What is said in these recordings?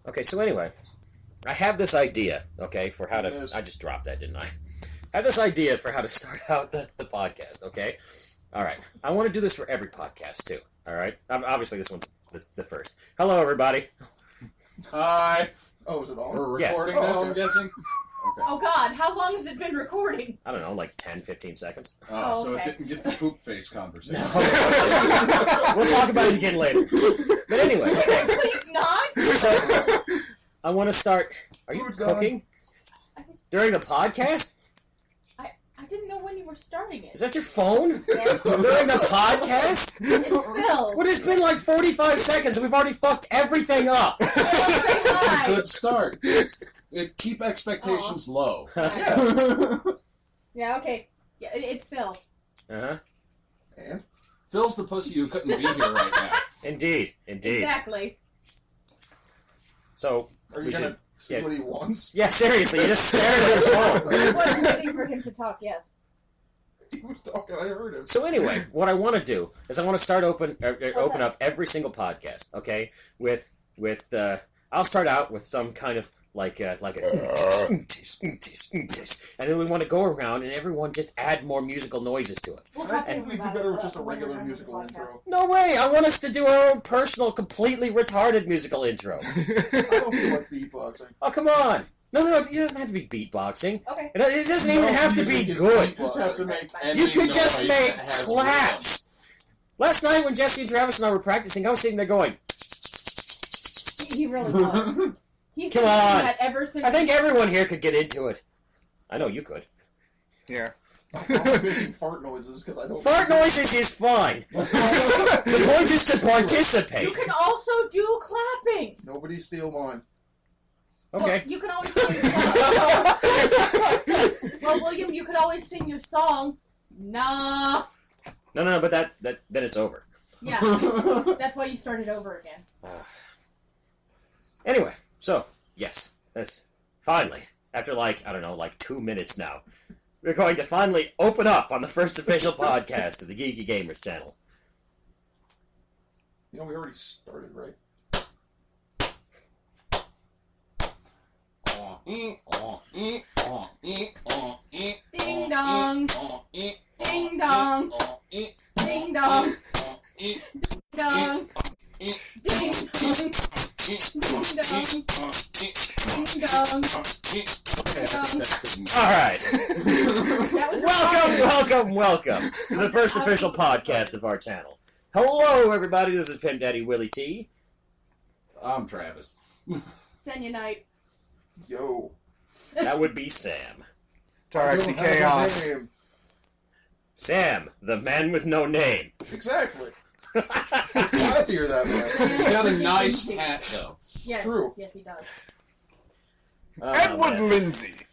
Okay, so anyway, I have this idea, okay, for how to... I just dropped that, didn't I? I have this idea for how to start out the podcast, okay? All right. I want to do this for every podcast, too, all right? Obviously, this one's the first. Hello, everybody. Hi. Oh, is it on? We're recording now, I'm guessing? Okay. Oh, God. How long has it been recording? I don't know, like 10, 15 seconds. Oh, so okay. it didn't get the poop face conversation. No. We'll talk about it again later. But anyway. Please not. So, I want to start... Are you cooking? During the podcast? I didn't know when you were starting it. Is that your phone? Yes. During the podcast? It's Phil. What, it's been like 45 seconds and we've already fucked everything up. Say hi. Good start. Keep expectations low. Yeah, okay. Yeah, it's Phil. Uh-huh. And? Phil's the pussy who couldn't be here right now. Indeed. Exactly. So, Are you going to see what he wants? Yeah, seriously, you just stared at his phone. I was waiting for him to talk, yes. He was talking, I heard him. So anyway, what I want to do is I want to start open up every single podcast, okay? With I'll start out with some kind of like a and then we want to go around and everyone just add more musical noises to it. I think we'd be better with just a regular musical intro. No way! I want us to do our own personal, completely retarded musical intro. I don't feel like beatboxing. Oh, come on! No, it doesn't have to be beatboxing. Okay. It doesn't even have to be good. You just have to make any You could just noise make that has claps. Last night when Jesse and Travis and I were practicing, I was sitting there going... He really was. He's Come been doing on. that ever since. I think everyone here could get into it. I know you could. Yeah. I'm making fart noises because I don't... Fart noises is fine. The point is to participate. You can also do clapping. Nobody steal mine. Okay. Well, you can always sing your song. Well, William, you could always sing your song. Nah. No, but then it's over. Yeah. That's why you started over again. Anyway, so, yes, that's finally, after like 2 minutes now, we're going to finally open up on the first official podcast of the Geeky Gamer Channel. You know, we already started, right? Ding dong. Ding dong. Ding dong. Ding dong. Ding dong. All right. That was Welcome to the first official podcast of our channel. Hello, everybody. This is Pimp Daddy Willie T. I'm Travis. Senunite. Yo. That would be Sam. Tarex Chaos. Sam, the man with no name. Exactly. It's classier that way. He's got a nice hat, though. Yes. True. Yes, he does. Edward Man. Lindsay.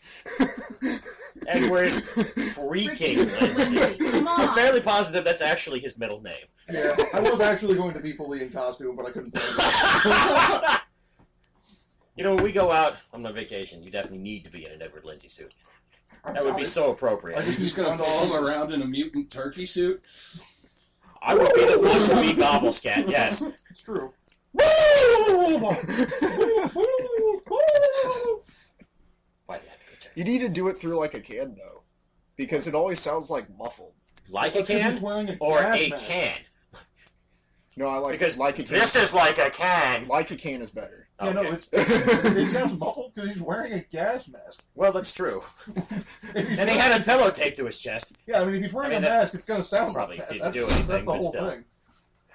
Edward freaking Lindsay. Come I'm on. fairly positive that's actually his middle name. Yeah, I was actually going to be fully in costume, but I couldn't find it. You know, when we go out on a vacation, you definitely need to be in an Edward Lindsay suit. That would be so appropriate. I He's just going to fool around in a mutant turkey suit. I would be the one to be Gobblescat, yes. It's true. Why do you have to go turkey? You need to do it through like a can, though. Because it always sounds like muffled. Like a That's 'cause he's can? wearing a Or gas a mask. can? No, I like Because like a can. this is like a can. Like a can is better. Yeah, no, Okay. it sounds muffled because he's wearing a gas mask. Well, that's true. If he's And he had a pillow taped to his chest. Yeah, I mean, if he's wearing I mean, a that mask, it's going to sound probably like that. didn't do That's anything, the but whole still. thing.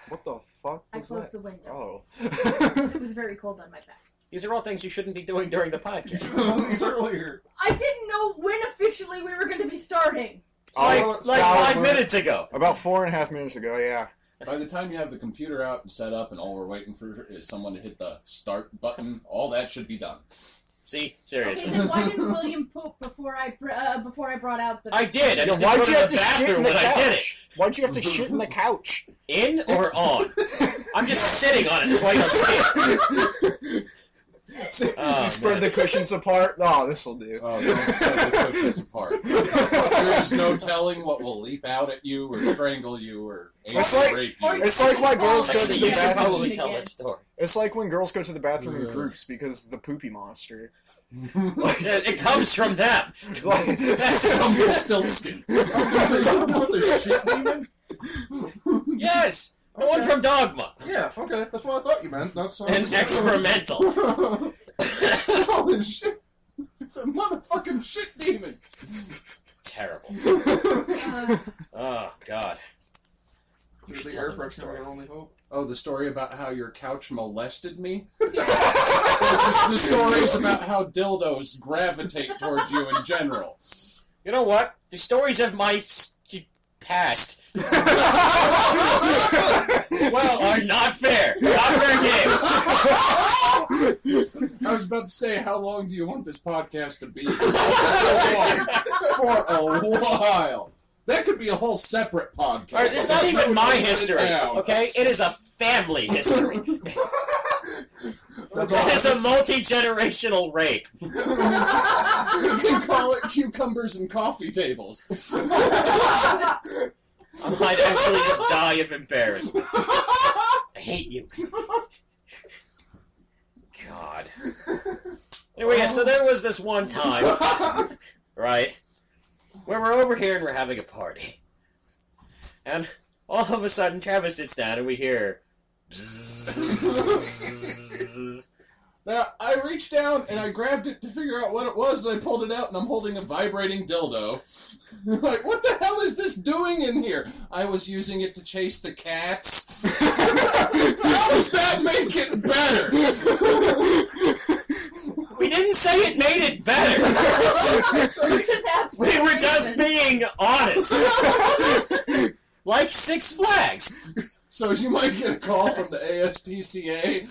What the fuck I was closed that? the window. Oh. It was very cold on my back. These are all things you shouldn't be doing during the You podcast. should have done these earlier. I didn't know when officially we were going to be starting. Like Oh, 5 minutes ago. About 4.5 minutes ago, yeah. By the time you have the computer out and set up and all we're waiting for is someone to hit the start button, all that should be done. See? Okay, Seriously. then why didn't William poop before I brought out the... I did. I Yeah, just why'd didn't you go have to to the shit in bathroom the when I did it. couch? Why'd you have to shit in the couch? In or on? I'm just sitting on it. That's why you don't see it. Oh, you spread the cushions apart. Oh, this'll do. Oh, don't set the cushions apart. There's no telling what will leap out at you or strangle you or It's like- rape you. It's like why girls go to Actually, the you should bathroom. probably tell that story. It's like when girls go to the bathroom in Yeah. groups because of the poopy monster. It comes from them. That's Rumpelstiltskin. The shit demon? Yes, the one from Dogma. Yeah, okay, that's what I thought you meant. That's And excremental. Holy shit. It's a motherfucking shit demon. Terrible. Oh, God. You should the tell air them that freshener story. our only hope. Oh, the story about how your couch molested me? The stories about how dildos gravitate towards you in general. You know what? The stories of my past are not fair. Not fair game. I was about to say, how long do you want this podcast to be? For a while. That could be a whole separate podcast. All right, it's not even my history, Down. okay? It is a family history. It's a multi-generational rape. You can call it cucumbers and coffee tables. I might actually just die of embarrassment. I hate you. God. Anyway, yeah, so there was this one time, right, where we're over here and we're having a party. And all of a sudden, Travis sits down and we hear... bzzz. Now, I reached down and I grabbed it to figure out what it was, and I pulled it out, and I'm holding a vibrating dildo. Like, what the hell is this doing in here? I was using it to chase the cats. How does that make it better? We didn't say it made it better. We were just being honest. Like Six Flags. So you might get a call from the ASPCA.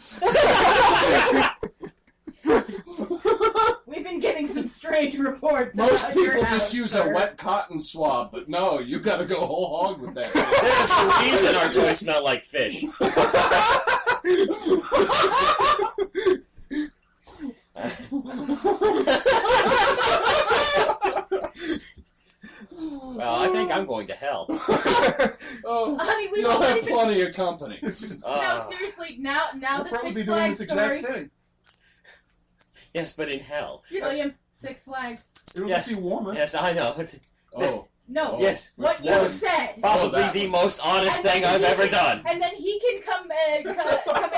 We've been getting some strange reports. Most about your people house, just use sir. a wet cotton swab, but no, you gotta go whole hog with that. There's a reason our toys smell like fish. Well, I think I'm going to hell. Oh, Honey, we've you'll have already been... plenty of company. No, seriously, now We'll the probably Six be doing Flags this story. exact thing. Yes, but in hell. William, Six Flags. It'll Yes. just be warmer. Yes, I know. It's Oh. No, Oh. yes, what Which you one? said. possibly that the one. most honest And thing then I've he ever can- done. And then he can come in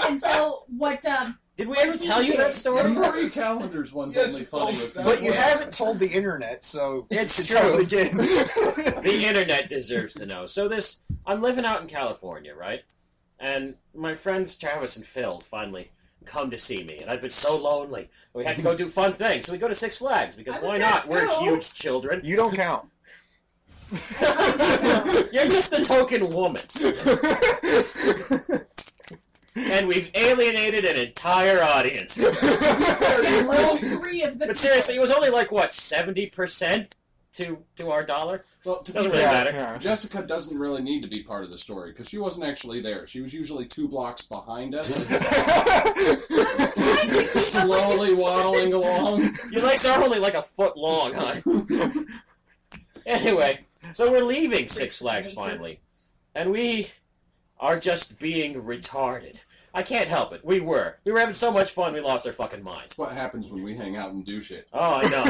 and tell what. Did we ever tell you that story? Marie Callender's one's Yes, only funny with that But you one. haven't told the internet, so It's you should tell true. it again. The internet deserves to know. So I'm living out in California, right? And my friends Travis and Phil finally come to see me, and I've been so lonely. We had to go do fun things, so we go to Six Flags because I was why there not? We're too. huge children. You don't count. You're just a token woman, and we've alienated an entire audience. all three of the. But seriously, it was only like what 70% to our dollar. Well, to be Doesn't really fair, matter. Yeah. Jessica doesn't really need to be part of the story because she wasn't actually there. She was usually 2 blocks behind us, slowly waddling along. Your legs are only like a foot long, huh? Anyway, so we're leaving Six Flags finally, and we are just being retarded. I can't help it. We were having so much fun, we lost our fucking minds. That's what happens when we hang out and do shit. Oh, I know.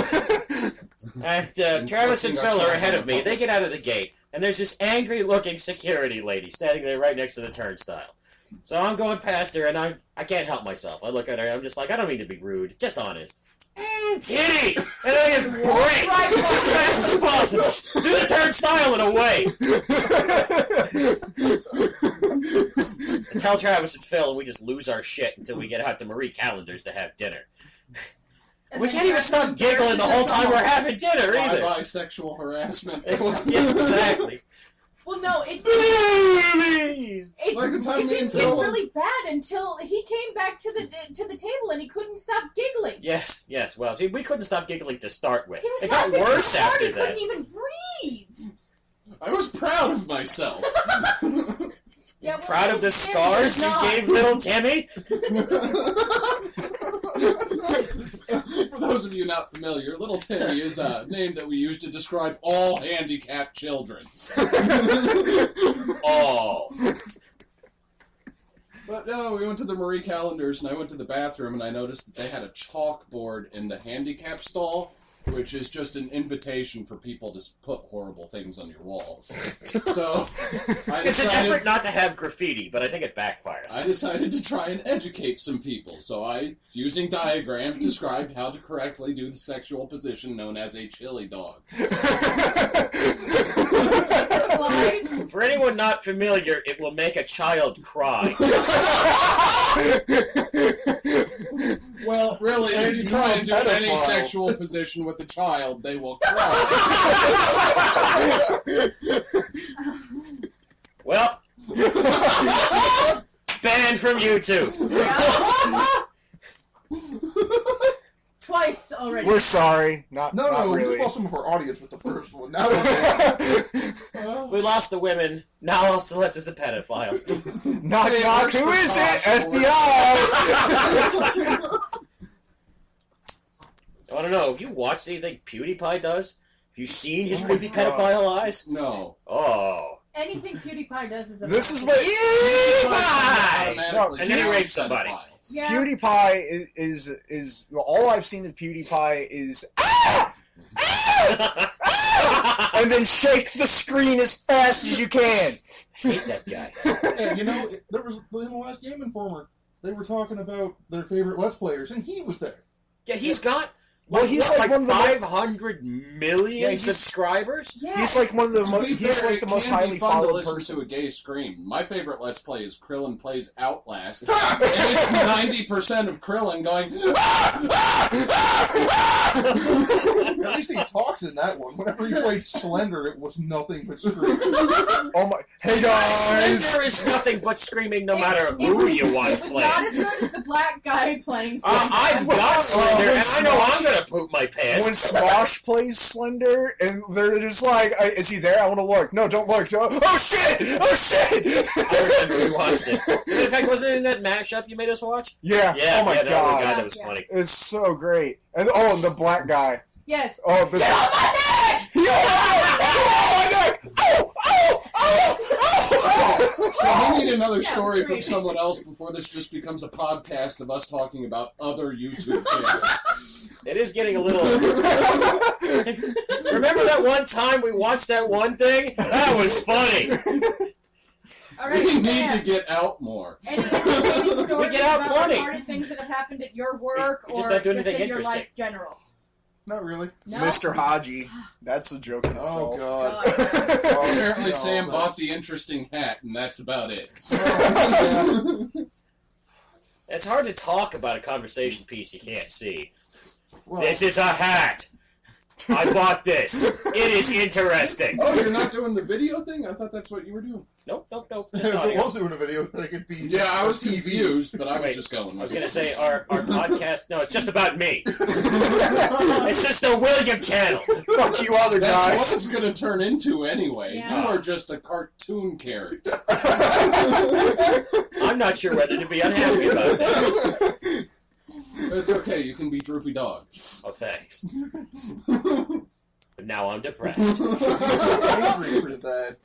And Travis and Phil are ahead of me. They get out of the gate, and there's this angry-looking security lady standing there right next to the turnstile. So I'm going past her, and I can't help myself. I look at her, and I'm just like, I don't mean to be rude, just honest. Titties! And I just break as fast as possible. Do the turnstile and away. And tell Travis and Phil, and we just lose our shit until we get out to Marie Callender's to have dinner. And We then can't even Travis stop giggling the whole time we're having dinner either. Bye-bye sexual harassment. It was, yes, exactly. Well, no, it Like the time me and just get Phil- really bad until he came back to the table and he couldn't stop giggling. Yes. Well, see, we couldn't stop giggling to start with. He was It got laughing worse so hard after he that. couldn't even breathe. I was proud of myself. Yeah, well, Proud of the Tim scars was you not. gave little Timmy? of you not familiar, Little Timmy is a name that we use to describe all handicapped children. All. But no, we went to the Marie Callender's, and I went to the bathroom, and I noticed that they had a chalkboard in the handicap stall, which is just an invitation for people to put horrible things on your walls. So, It's an effort not to have graffiti, but I think it backfires. I decided to try and educate some people, so I, using diagrams, described how to correctly do the sexual position known as a chili dog. For anyone not familiar, it will make a child cry. Well, really, if you try and do any sexual position with a child, they will cry. Well, banned from YouTube. Twice already. We're sorry. Not No, not we really. just lost some of our audience with the first one. Now We lost the women. Now all still left is the pedophiles. Knock, Hey, knock. works Who for is it? Tosh, FBI! I don't know. Have you watched anything PewDiePie does? Have you seen his Oh creepy my God. pedophile eyes? No. Oh. Anything PewDiePie does is a This is fucking- what Automatically and then he sounds rapes somebody. pedophile. Yeah. PewDiePie is all I've seen of PewDiePie is and then shake the screen as fast as you can. I hate that guy. yeah, you know, there was in the last Game Informer, they were talking about their favorite Let's Players, and he was there. Yeah, he's got Well, he's like one of the 500 million Yeah, he's- subscribers. Yeah. He's like one of the To most. be He's fair, like the it most can be highly fun to followed listen person. to a gay scream. My favorite Let's Play is Krillin Plays Outlast, and it's 90% of Krillin going. At least he talks in that one. Whenever he played Slender, it was nothing but screaming. Oh my! Hey guys! Slender is nothing but screaming no matter who you want It to was play. not as good as the black guy playing. I've got Slender, when and I know I'm Smosh- gonna poop my pants. When Smosh plays Slender, and they're just like, "Is he there? I want to look." No, don't look. Oh shit! Oh shit! I remember we watched it. In fact, wasn't it in that mashup you made us watch? Yeah. Yeah, Oh my yeah, that god. was, God, that was Yeah. funny. It's so great. And and the black guy. Yes. Oh, the Get off my neck! Yo! Oh my neck! Oh! Oh! Oh! Oh! So we need another Yeah, story from creepy. someone else before this just becomes a podcast of us talking about other YouTube channels. It is getting a little. Remember that one time we watched that one thing? That was funny. All right. We need Sam, to get out more. any stories We get out about plenty. retarded things that have happened at your work We just or don't do anything in your interesting. life general? Not really. No. Mr. Haji. That's a joke in Oh itself. god. God. Oh, Apparently, no, Sam that's- bought the interesting hat, and that's about it. It's hard to talk about a conversation piece you can't see. Well, This is a hat. I bought this. It is interesting. Oh, you're not doing the video thing? I thought that's what you were doing. Nope. Just if it audio. was doing a video thing, it'd be Yeah, I was TV. confused, but I was Wait, just going I was with going to it. say our podcast. No, it's just about me. It's just a William channel. Fuck you other That's guys. what it's going to turn into anyway. Yeah. You are just a cartoon character. I'm not sure whether to be unhappy about that. It's okay, you can be Droopy Dog. Oh, thanks. But now I'm depressed. Angry for that.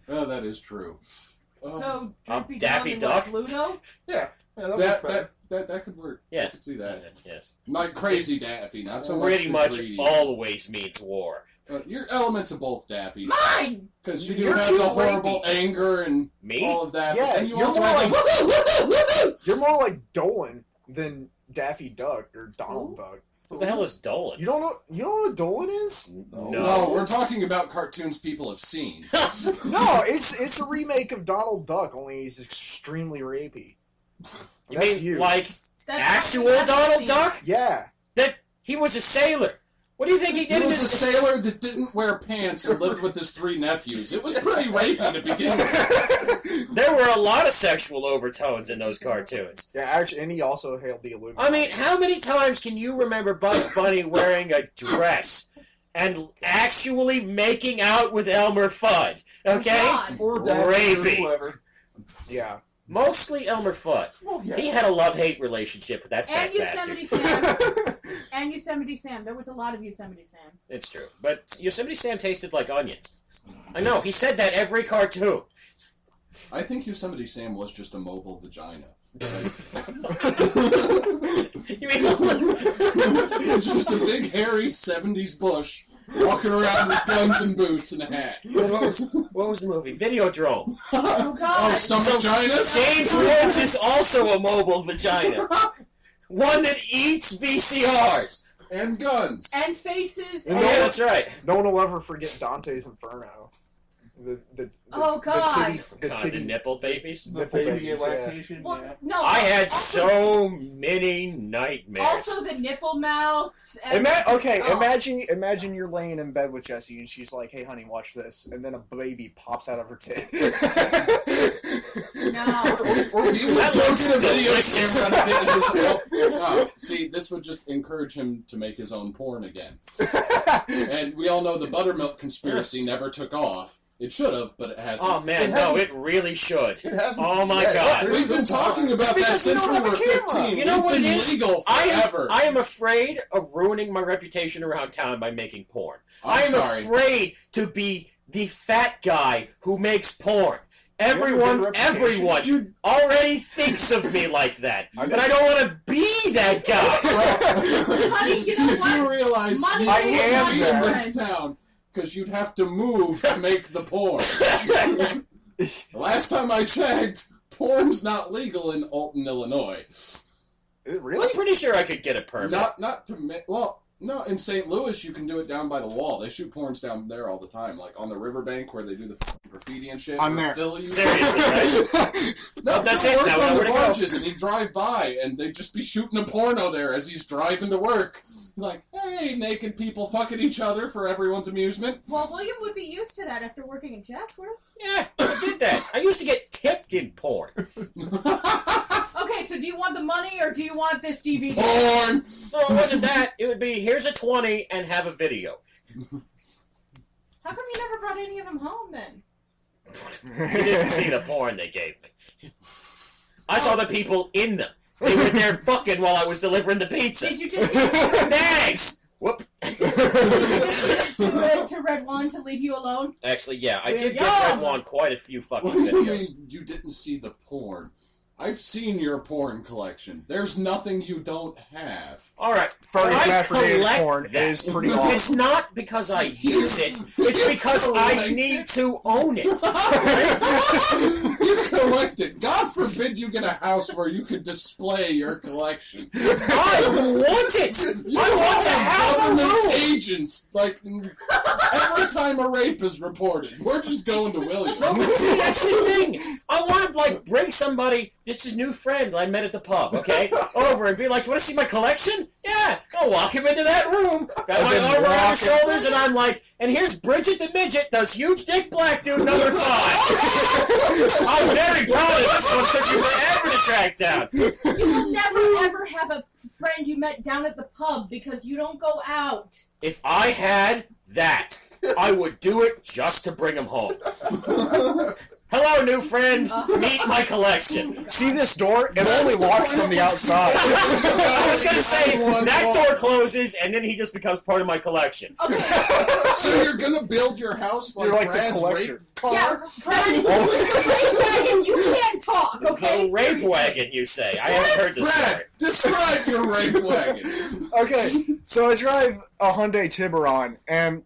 Oh, that is true. So, I'm Droopy Daffy Dog Duck. and Pluto? Yeah, that That, was bad. that could work. I Yes. could see that. Yes. Not crazy Daffy, not so much Pretty the much greedy. always means war. You're elements of both Daffy. Mine! Because you do You're have too the horrible rapey. anger and Me? all of that. Yeah, but then you you're also more have the You're more like Dolan than Daffy Duck or Donald Duck. What the hell is Dolan? You don't know what Dolan is? No, we're talking about cartoons people have seen. No, it's a remake of Donald Duck, only he's extremely rapey. You That's mean you. like That's actual that's Donald the- Duck? Yeah. That he was a sailor. What do you think he He did in was a his... sailor that didn't wear pants and lived with his 3 nephews. It was pretty rapey to begin with. There were a lot of sexual overtones in those cartoons. Yeah, actually, and he also hailed the Illuminati. I mean, how many times can you remember Bugs Bunny wearing a dress and actually making out with Elmer Fudd? Okay? God. Or Daffy or Rapey. whoever. Yeah. Mostly Elmer Fudd. Well, yeah. He had a love-hate relationship with that fat And Yosemite bastard. Sam. And Yosemite Sam. There was a lot of Yosemite Sam. It's true. But Yosemite Sam tasted like onions. I know, he said that every cartoon. I think Yosemite Sam was just a mobile vagina. You mean... It's just a big, hairy 70s bush walking around with guns and boots and a hat. What was the movie? Videodrome. Oh, God. Oh, stomach vaginas? James Woods is also a mobile vagina. One that eats VCRs. And guns. And faces. And Yeah, that's right. No one will ever forget Dante's Inferno. Oh, God. The God, titty the nipple babies. The nipple baby babies, yeah. lactation, Well, yeah. no. I had also, so many nightmares. Also, the nipple mouths. And, Imagine you're laying in bed with Jessie and she's like, "Hey, honey, watch this," and then a baby pops out of her tit. no. Or he would That go looks to the video delicious. camera and his own. See, this would just encourage him to make his own porn again. And we all know the buttermilk conspiracy never took off. It should have, but it hasn't. Oh man, no, it really should. It hasn't. Oh my yeah, God. We've been talking about that because you since don't we have a were camera. 15. You know We've what been it is? legal forever. I am afraid of ruining my reputation around town by making porn. I I'm am sorry. afraid to be the fat guy who makes porn. have a Everyone good reputation. already thinks of me like that. But I don't want to be that guy. Honey, you know You what? do realize Money you I is wouldn't am be not in that. this town because you'd have to move to make the porn. The last time I checked, porn's not legal in Alton, Illinois. Really? I'm pretty sure I could get a permit. Not to well, no, in St. Louis you can do it down by the wall. They shoot porns down there all the time, like on the riverbank where they do the graffiti and shit. I'm where there. Phil used Seriously, right? No, That's Phil it. worked Now we on know the where to go. barges, and he'd drive by, and they'd just be shooting a porno there as he's driving to work. He's like, hey, naked people fucking each other for everyone's amusement. Well, William would be used to that after working in Chatsworth. Yeah, I did that. I used to get tipped in porn. Okay, so do you want the money or do you want this DVD? Porn! No, it wasn't that. It would be, here's a 20 and have a video. How come you never brought any of them home then? You didn't see the porn they gave me. I saw the people in them. They were there fucking while I was delivering the pizza. Did you just Thanks! Whoop. to Red One to leave you alone? Actually, yeah, I did William! give Red One quite a few fucking What do you videos. mean you didn't see the porn? I've seen your porn collection. There's nothing you don't have. Alright, Furry I masturbated collect porn that. is pretty awesome. It's not because I use it, it's because I collect need it? to own it. You collect it. God forbid you get a house where you can display your collection. I want it! You I want to have a government room! agents. Like, every time a rape is reported, we're just going to Williams. No, but see, that's the thing. I want to, like, bring somebody, this is new friend I met at the pub, okay, over and be like, you want to see my collection? Yeah. I'll walk him into that room, got my then arm around walk his shoulders, and I'm like, and here's Bridget the Midget, does huge dick black dude number 5. I'm very proud of this one, took you forever to track down. You will never ever have a friend you met down at the pub because you don't go out. If I had that, I would do it just to bring him home. Hello, new friend. Meet my collection. See this door? It only locks from the outside. I was gonna say that door closes, and then he just becomes part of my collection. Okay. So you're gonna build your house like, You're like the Brad's collector. rape car? Yeah, Brad, rape wagon, you can't talk, okay? The rape Seriously. wagon, you say? I haven't heard this story. Brad, describe your rape wagon. Okay, so I drive a Hyundai Tiburon, and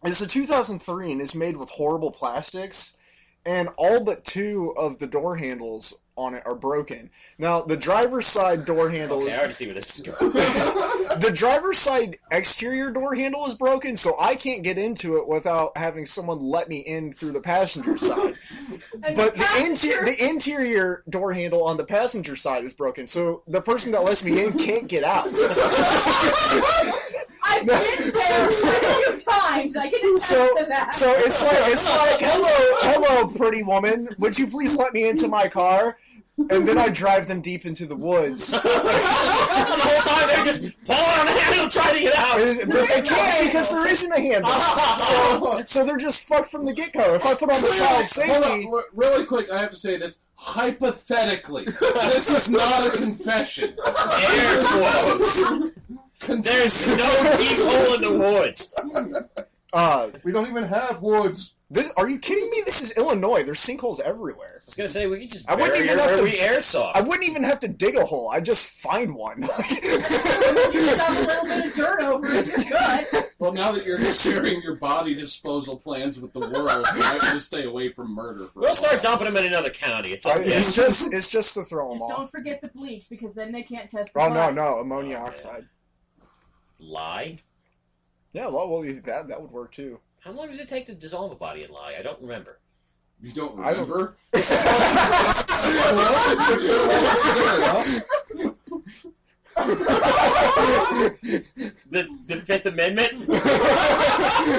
it's a 2003, and it's made with horrible plastics, and all but 2 of the door handles on it are broken. Now, the driver's side door handle... Okay, I already see where this is going. The driver's side exterior door handle is broken, so I can't get into it without having someone let me in through the passenger side. And But passenger- the interior door handle on the passenger side is broken, so the person that lets me in can't get out. I've been there a few times. I can attest to that. So it's like, hello, pretty woman. Would you please let me into my car? And then I drive them deep into the woods. The whole time they're just pulling on the handle trying to get out. And but they can't because there isn't a handle. So they're just fucked from the get-go. If I put on the child safety... Hold on, really quick, I have to say this. Hypothetically, this is not a confession. Air quotes. There's no deep hole in the woods. We don't even have woods. Are you kidding me? This is Illinois. There's sinkholes everywhere. I was gonna say we could just I wouldn't bury even her have where to- we airsoft. I wouldn't even have to dig a hole. I'd just find one. You shove a little bit of dirt over it, you're good. Well, now that you're sharing your body disposal plans with the world, you might just stay away from murder for a We'll start while. dumping them in another county. It's It's just to throw them Just don't off. forget the bleach, because then they can't test the Oh, blood. no, ammonia Oh, man. oxide. Lye? Yeah, well, that would work too. How long does it take to dissolve a body in lye? I don't remember. You don't I don't- remember? The Fifth Amendment?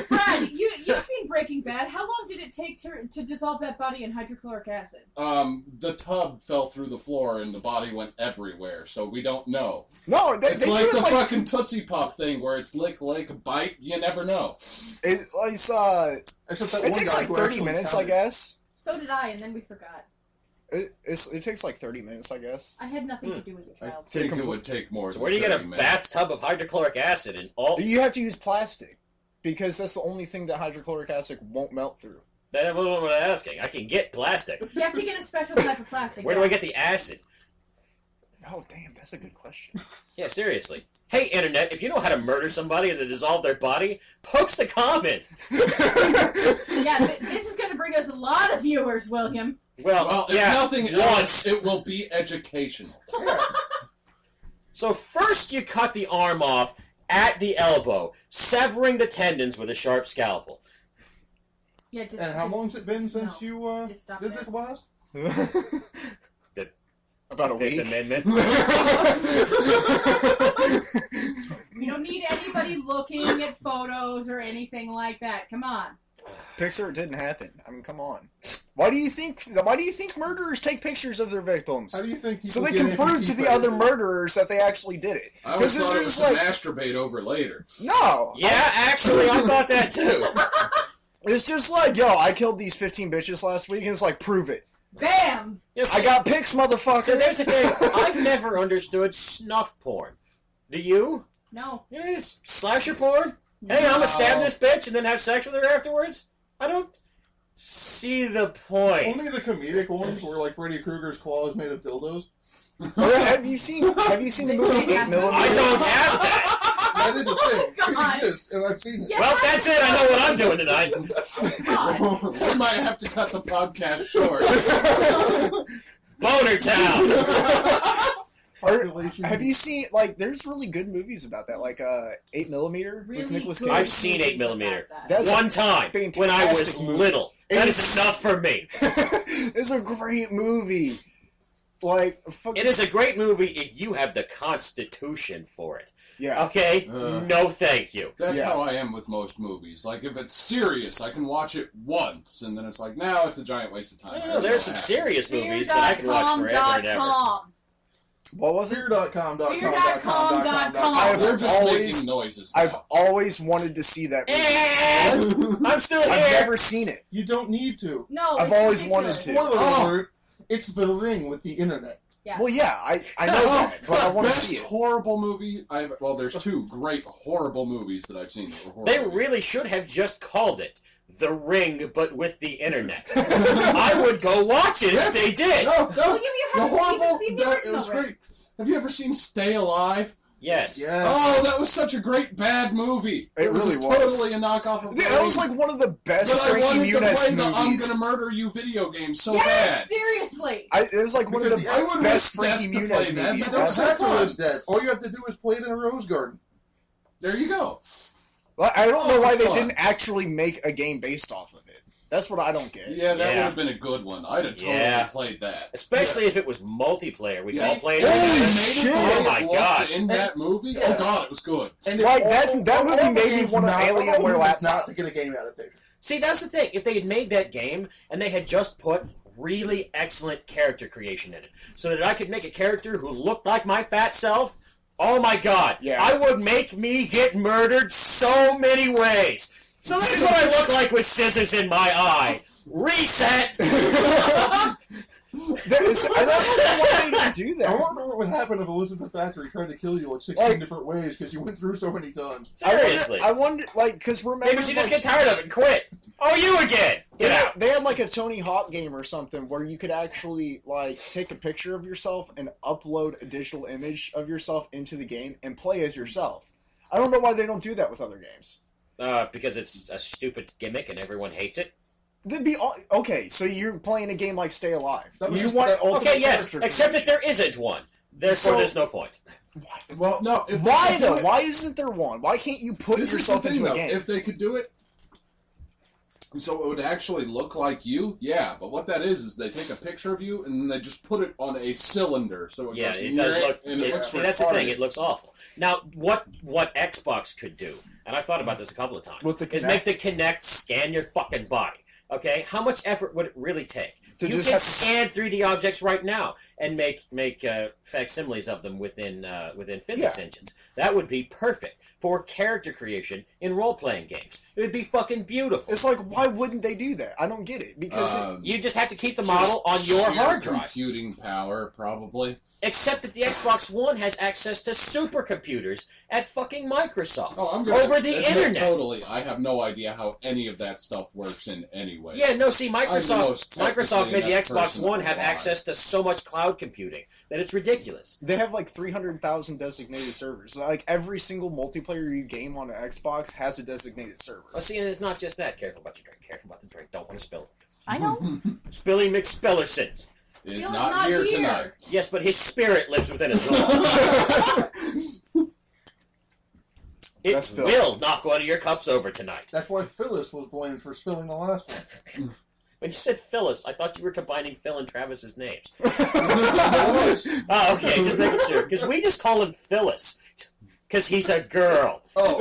Brad, you've seen Breaking Bad. How long did it take to dissolve that body in hydrochloric acid? The tub fell through the floor and the body went everywhere, so we don't know. No, It's they like do the it fucking Tootsie Pop thing where it's lick, bite, you never know. It's Except that it one takes guy like who 30 actually minutes, I counted. guess. So did I, and then we forgot. It takes like 30 minutes, I guess. I had nothing to do with the I child. think it would take more So than where do you get a 30 minutes. bathtub of hydrochloric acid and all? You have to use plastic because that's the only thing that hydrochloric acid won't melt through. That's what I'm asking. I can get plastic. You have to get a special type of plastic. Where do I get the acid? Oh, damn, that's a good question. Yeah, seriously. Hey, Internet, if you know how to murder somebody and to dissolve their body, post a comment. Yeah, this is going to bring us a lot of viewers, William. Well, if yeah, nothing once. else, it will be educational. So first you cut the arm off at the elbow, severing the tendons with a sharp scalpel. Yeah, just, And how long's it been since no, you just stop did there. this last? About a Fifth week. Amendment. We don't need anybody looking at photos or anything like that. Come on. Picture, it didn't happen. I mean, come on. Why do you think murderers take pictures of their victims? How do you think So people they can get prove amputee to the credit? other murderers that they actually did it. I always 'Cause thought it there's was to like- masturbate over later. No. Yeah, actually, I thought that too. It's just like, yo, I killed these 15 bitches last week, and it's like, prove it. Bam! Yes, I got pics, motherfucker. So there's the thing. I've never understood snuff porn. Do you? No. You know, this slasher porn? Hey, I'm gonna stab this bitch and then have sex with her afterwards? I don't see the point. Only the comedic ones where like Freddy Krueger's claws made of dildos. Or have you seen the movie 8 millimeter? I don't have that. That is a thing. God. It exists, and I've seen it. Yeah. Well, that's it. I know what I'm doing tonight. God. We might have to cut the podcast short. Boner Town. Population. Have you seen, like, there's really good movies about that, like 8 millimeter with Really Nicolas good Cage. I've seen 8 millimeter. about that. That's One time when I was fantastic movie. little. That is It's- enough for me. It's a great movie. Like, It is a great movie if you have the constitution for it. yeah. Okay? Uh. No, thank you. That's Yeah. how I am with most movies. Like, if it's serious, I can watch it once, and then it's like, now it's a giant waste of time. I I don't know. already There's some what serious movies that I can watch forever and ever. Fear.com. What was it? Fear.com. Fear.com. They're just always- making noises. I've now. always wanted to see that movie. And I'm still here. I've never seen it. You don't need to. No, I've it's always ridiculous. wanted to. Spoiler Oh. alert, it's The Ring with the internet. Yeah. Well, yeah, I know that, but I want to Best see it. horrible movie. There's two great horrible movies that I've seen. That were horrible They movies. really should have just called it The Ring, but with the internet. I would go watch it if they did. No, William, you the haven't horrible. even seen the It original. was Rick. great. Have you ever seen Stay Alive? Yes. Yeah. Oh, that was such a great bad movie. It was really just was. totally a knockoff of. Yeah, that was like one of the best But I Frankie wanted to Muniz play the "I'm movies. Gonna Murder You" video game so Yes, bad. seriously. It was like one of Because the I would best risk Frankie death to play Muniz that. movies. That Don't was so have to fun. risk that. All you have to do is play it in a rose garden. There you go. Well, I don't know why they fun. didn't actually make a game based off of it. That's what I don't get. Yeah, that Yeah. would have been a good one. I'd have totally Yeah. played that. Especially if it was multiplayer. We could Yeah. all play it. Holy together. shit! Oh my god. In that movie, oh god, it was good. And Like, it's that all movie the made me games want an not- all the Alienware movies laptop. not to get a game adaptation. See, that's the thing. If they had made that game and they had just put really excellent character creation in it, so that I could make a character who looked like my fat self, Oh my god. Yeah. I would make me get murdered so many ways. So this is what I look like with scissors in my eye. Reset! I don't know why they do I that. wonder what would happen if Elizabeth Bathory tried to kill you like 16 different ways because you went through so many times. Seriously. I wonder, like, because remember... Maybe she just get tired of it and quit. Oh, you again! Get out! They had like a Tony Hawk game or something where you could actually like take a picture of yourself and upload a digital image of yourself into the game and play as yourself. I don't know why they don't do that with other games. Because it's a stupid gimmick and everyone hates it. That'd be okay. So you're playing a game like Stay Alive. That was You just want that- ultimate Okay, yes, character except that creation. there isn't one. Therefore, So- there's no point. Well, no. If they Why could do though? it- Why isn't there one? Why can't you put This is yourself the thing, into a though. game? If they could do it, so it would actually look like you, yeah. But what that is they take a picture of you and then they just put it on a cylinder, so it Yeah, goes it does look. and it looks See, that's the thing. retarded. It looks awful. Now, what Xbox could do, and I've thought about this a couple of times, With the is make the Kinect scan your fucking body. Okay, how much effort would it really take? To You just can have to- scan 3D objects right now and make facsimiles of them within physics engines. That would be perfect for character creation in role-playing games. It would be fucking beautiful. It's like, why wouldn't they do that? I don't get it because You just have to keep the model on your sheer hard drive. Computing power, probably. Except that the Xbox One has access to supercomputers at fucking Microsoft. Oh, I'm gonna Over the admit internet. Totally, I have no idea how any of that stuff works in any way. Yeah, no, see, I'm the most Microsoft made the technically inept Xbox person One have alive. access to so much cloud computing that it's ridiculous. they have like 300,000 designated servers. Like every single multiplayer you game on an Xbox has a designated server. Oh, see, and it's not just that. Careful about your drink. Careful about the drink. Don't want to spill it. I know. Spilly McSpillerson. Is Phil's not here tonight. Yes, but his spirit lives within his soul. It That's Phil. will knock one of your cups over tonight. That's why Phyllis was blamed for spilling the last one. When you said Phyllis, I thought you were combining Phil and Travis's names. Oh, Oh, okay, just making sure. Because we just call him Phyllis. Because he's a girl. Oh,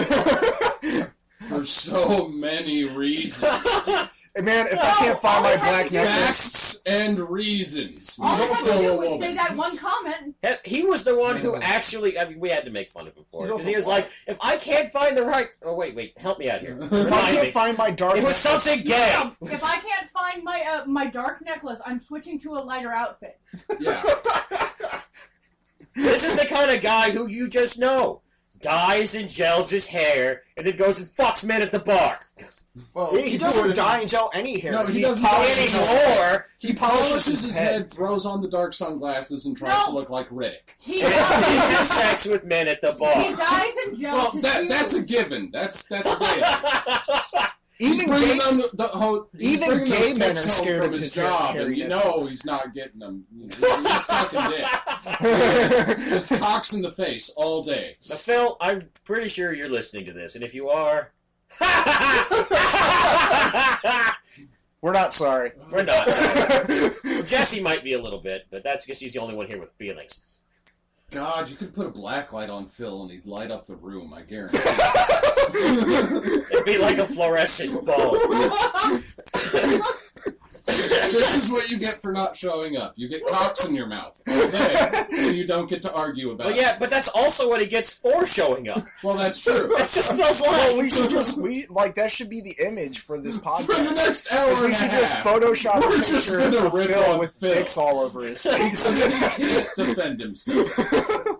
for so many reasons. And man, if I can't find my black necklace, Facts and reasons. All I Don't had to kill do a was woman. say that one comment. Yes, he was the one who actually. I mean, we had to make fun of him for it because he was like, "If I can't find the right." Oh wait, help me out here. if I Remind can't me. find my dark It was necklace, something gay. If I can't find my my dark necklace, I'm switching to a lighter outfit. Yeah. This is the kind of guy who you just know dyes and gels his hair and then goes and fucks men at the bar. well, He you doesn't do it dye and gel any hair. No, he doesn't polishes dye his any head. Anymore. He Polishes his head, throws on the dark sunglasses, and tries No. to look like Riddick. He He has sex with men at the he bar. dyes and Well, gels his that's a shoes. given. That's gay. He's Even bringing gay, them he's even bringing gay those men tips are home scared from of his his job, hairy and you know nipples. he's not getting them. He's sucking dick. Just cocks in the face all day. Now, Phil, I'm pretty sure you're listening to this, and if you are, we're not sorry. we're not. Well, Jesse might be a little bit, but that's because he's the only one here with feelings. God, you could put a black light on Phil and he'd light up the room, I guarantee. It'd be like a fluorescent bulb. This is what you get for not showing up. You get cocks in your mouth all day, and you don't get to argue about But yeah, it. but that's also what he gets for showing up. Well, that's true. That's just Phil's Well, life. we should just that should be the image for this For the podcast. next hour Is we and a should just half, Photoshop We're a just picture gonna of rip Phil on with Phil. dicks all over his face. he can't defend himself.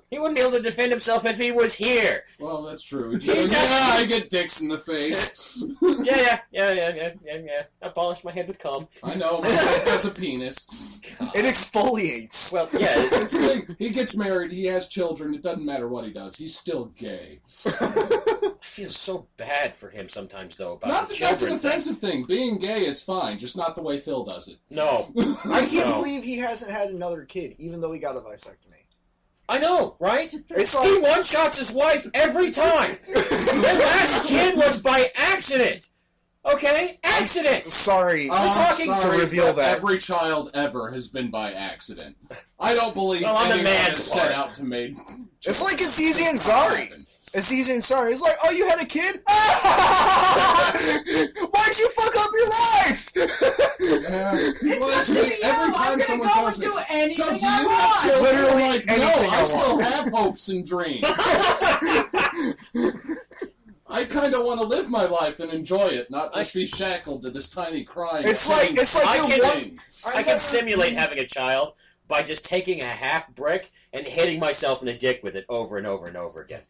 He wouldn't be able to defend himself if he was here. Well, that's true. He just- I get dicks in the face. Yeah. I polished my head with cum. I know, my dick has a penis. It exfoliates. Well, yeah. That's the thing. He gets married, he has children, it doesn't matter what he does. He's still gay. I feel so bad for him sometimes, though, about Not the that that's an children thing. offensive thing. Being gay is fine, just not the way Phil does it. No. I can't No. believe he hasn't had another kid, even though he got a vasectomy. I know, right? It's He like one-shots his wife every time. Their last kid was by accident. Okay? Accident! sorry. I'm talking to sorry, reveal but that. every child ever has been by accident. I don't believe Well, on the anyone man's is set part. out to make. It's like Azizi Ansari. happen. Aziz Ansari is like, oh, you had a kid? Why'd you fuck up your life? Yeah. People ask me It's every just time you. someone I'm gonna tells me, go and do anything so do I you have want. children? Literally I'm like, no, anything I I still want. have hopes and dreams. I kind of want to live my life and enjoy it, not just be shackled to this tiny crying. It's like I can simulate having a child by just taking a half brick and hitting myself in the dick with it over and over and over again.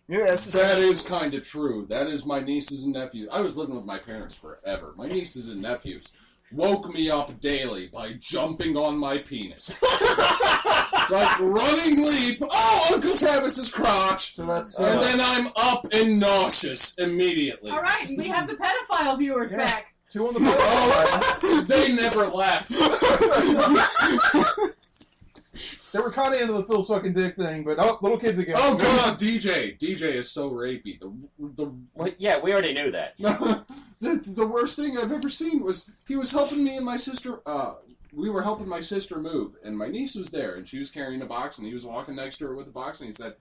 Yeah, that is kind of true. That is my nieces and nephews. I was living with my parents forever. My nieces and nephews woke me up daily by jumping on my penis. Like running leap. Oh, Uncle Travis's crotch. So that's and then I'm up and nauseous immediately. All right, we have the pedophile viewers back. 2 on the board. Oh, they never left. They were kind of into the Phil sucking dick thing, but little kids again. Oh God, DJ is so rapey. Well, yeah, we already knew that. The worst thing I've ever seen was he was helping me and my sister. We were helping my sister move, and my niece was there, and she was carrying a box, and he was walking next to her with the box, and he said,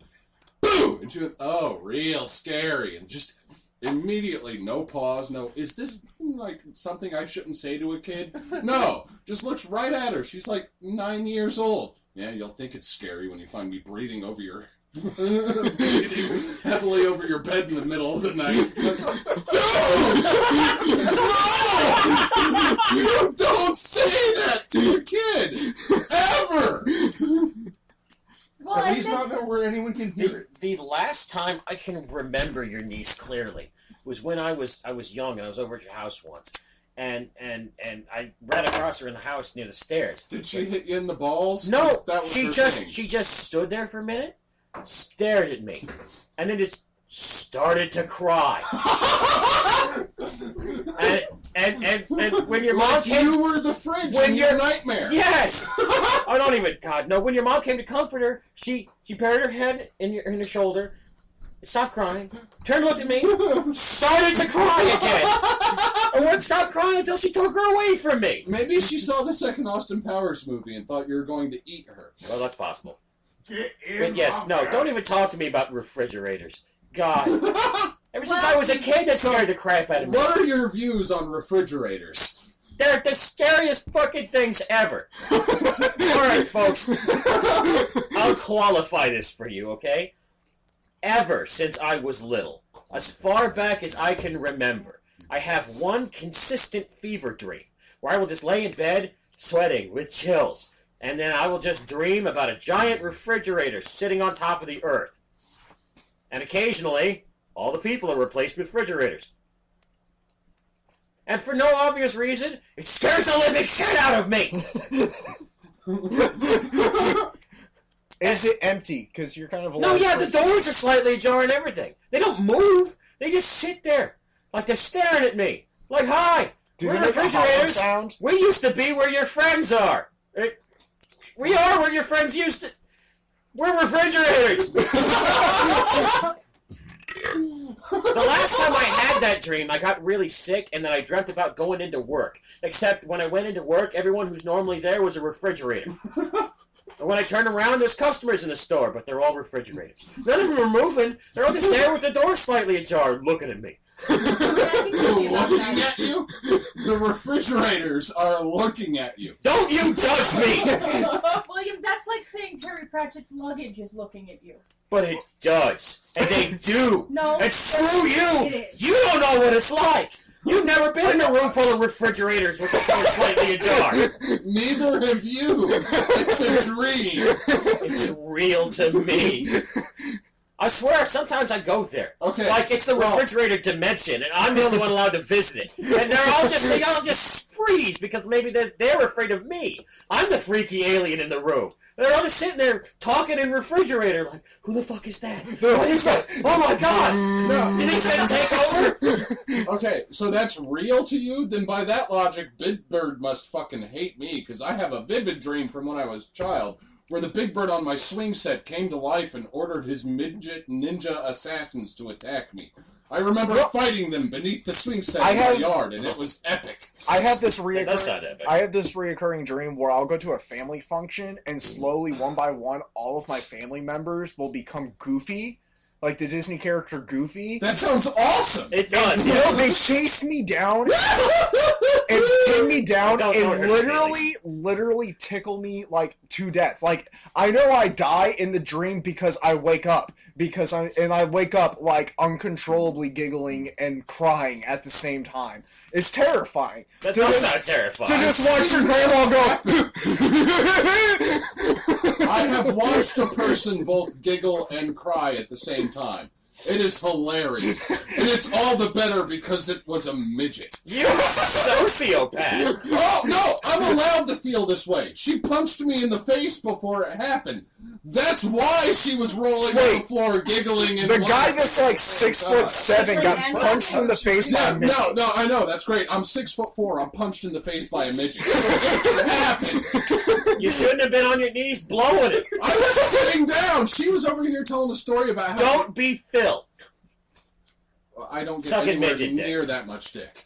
"Boo!" And she went, "Oh, real scary," and just immediately, no pause, no. Is this like something I shouldn't say to a kid? No, just looks right at her. She's like 9 years old. Yeah, you'll think it's scary when you find me breathing over your breathing heavily over your bed in the middle of the night. Dude! No! You don't say that to a kid! Ever! Well, At least not there where anyone can hear it. The last time I can remember your niece clearly was when I was young and I was over at your house once. And I ran across her in the house near the stairs. Did she hit you in the balls? No, That was she her just thing. she just stood there for a minute, stared at me, and then just started to cry. and when your mom Like came, you were the fridge when in your your- nightmare. yes, I don't even God no. When your mom came to comfort her, she buried her head in her shoulder, stopped crying, turned, looked at me, started to cry again. And wouldn't stop crying until she took her away from me. Maybe she saw the second Austin Powers movie and thought you were going to eat her. Well, that's possible. Get in But yes, my no, bag. don't even talk to me about refrigerators. God. Ever since I was a kid, that scared the crap out of me. What are your views on refrigerators? They're the scariest fucking things ever. Alright, folks. I'll qualify this for you, okay? Ever since I was little, as far back as I can remember, I have one consistent fever dream where I will just lay in bed, sweating with chills, and then I will just dream about a giant refrigerator sitting on top of the earth. And occasionally, all the people are replaced with refrigerators. And for no obvious reason, it scares the living shit out of me! Is it empty? Because you're kind of a No, large yeah, the person. doors are slightly ajar and everything. They don't move. They just sit there. Like they're staring at me. Like, hi, Do we're they make a hollow refrigerators. sound? We used to be where your friends are. We are where your friends used to... We're refrigerators. The last time I had that dream, I got really sick, and then I dreamt about going into work. Except when I went into work, everyone who's normally there was a refrigerator. And when I turn around, there's customers in the store, but they're all refrigerators. None of them are moving. They're all just there with the door slightly ajar, looking at me. Looking at you? The refrigerators are looking at you. Don't you judge me! William, that's like saying Terry Pratchett's luggage is looking at you. But it does. And they do. No. And screw you! It is. You don't know what it's like! You've never been in a room full of refrigerators with the door slightly ajar. Neither have you. It's a dream. It's real to me. I swear, sometimes I go there. Okay. Like it's the refrigerator dimension, and I'm the only one allowed to visit it. And they all just freeze because maybe they're afraid of me. I'm the freaky alien in the room. They're all just sitting there talking in refrigerator, like, who the fuck is that? What is that? Oh my god! No. Did he say to take over? Okay, so that's real to you? Then by that logic, Big Bird must fucking hate me, because I have a vivid dream from when I was a child, where the Big Bird on my swing set came to life and ordered his midget ninja assassins to attack me. I remember fighting them beneath the swing set in the yard, and it was epic. I have this It does sound epic. reoccurring dream where I'll go to a family function and slowly, one by one, all of my family members will become Goofy, like the Disney character Goofy. That sounds awesome! It does. You Yeah. know, they chased me down and pinned me down and literally tickle me like to death. Like, I know I die in the dream because I wake up. I wake up like uncontrollably giggling and crying at the same time. It's terrifying. That does sound terrifying. To just watch your grandma go. I have watched a person both giggle and cry at the same time. It is hilarious. And it's all the better because it was a midget. You sociopath. Oh, no! I'm allowed to feel this way. She punched me in the face before it happened. That's why she was rolling on the floor, giggling and The guy laughing. that's like 6'7" got punched in the face by a midget. No, I know, that's great. I'm 6'4". I'm punched in the face by a midget. It happened. You shouldn't have been on your knees blowing it. I was sitting down. She was over here telling a story about how... Don't be Phil. I don't get Sucking anywhere midget near dick. that much dick.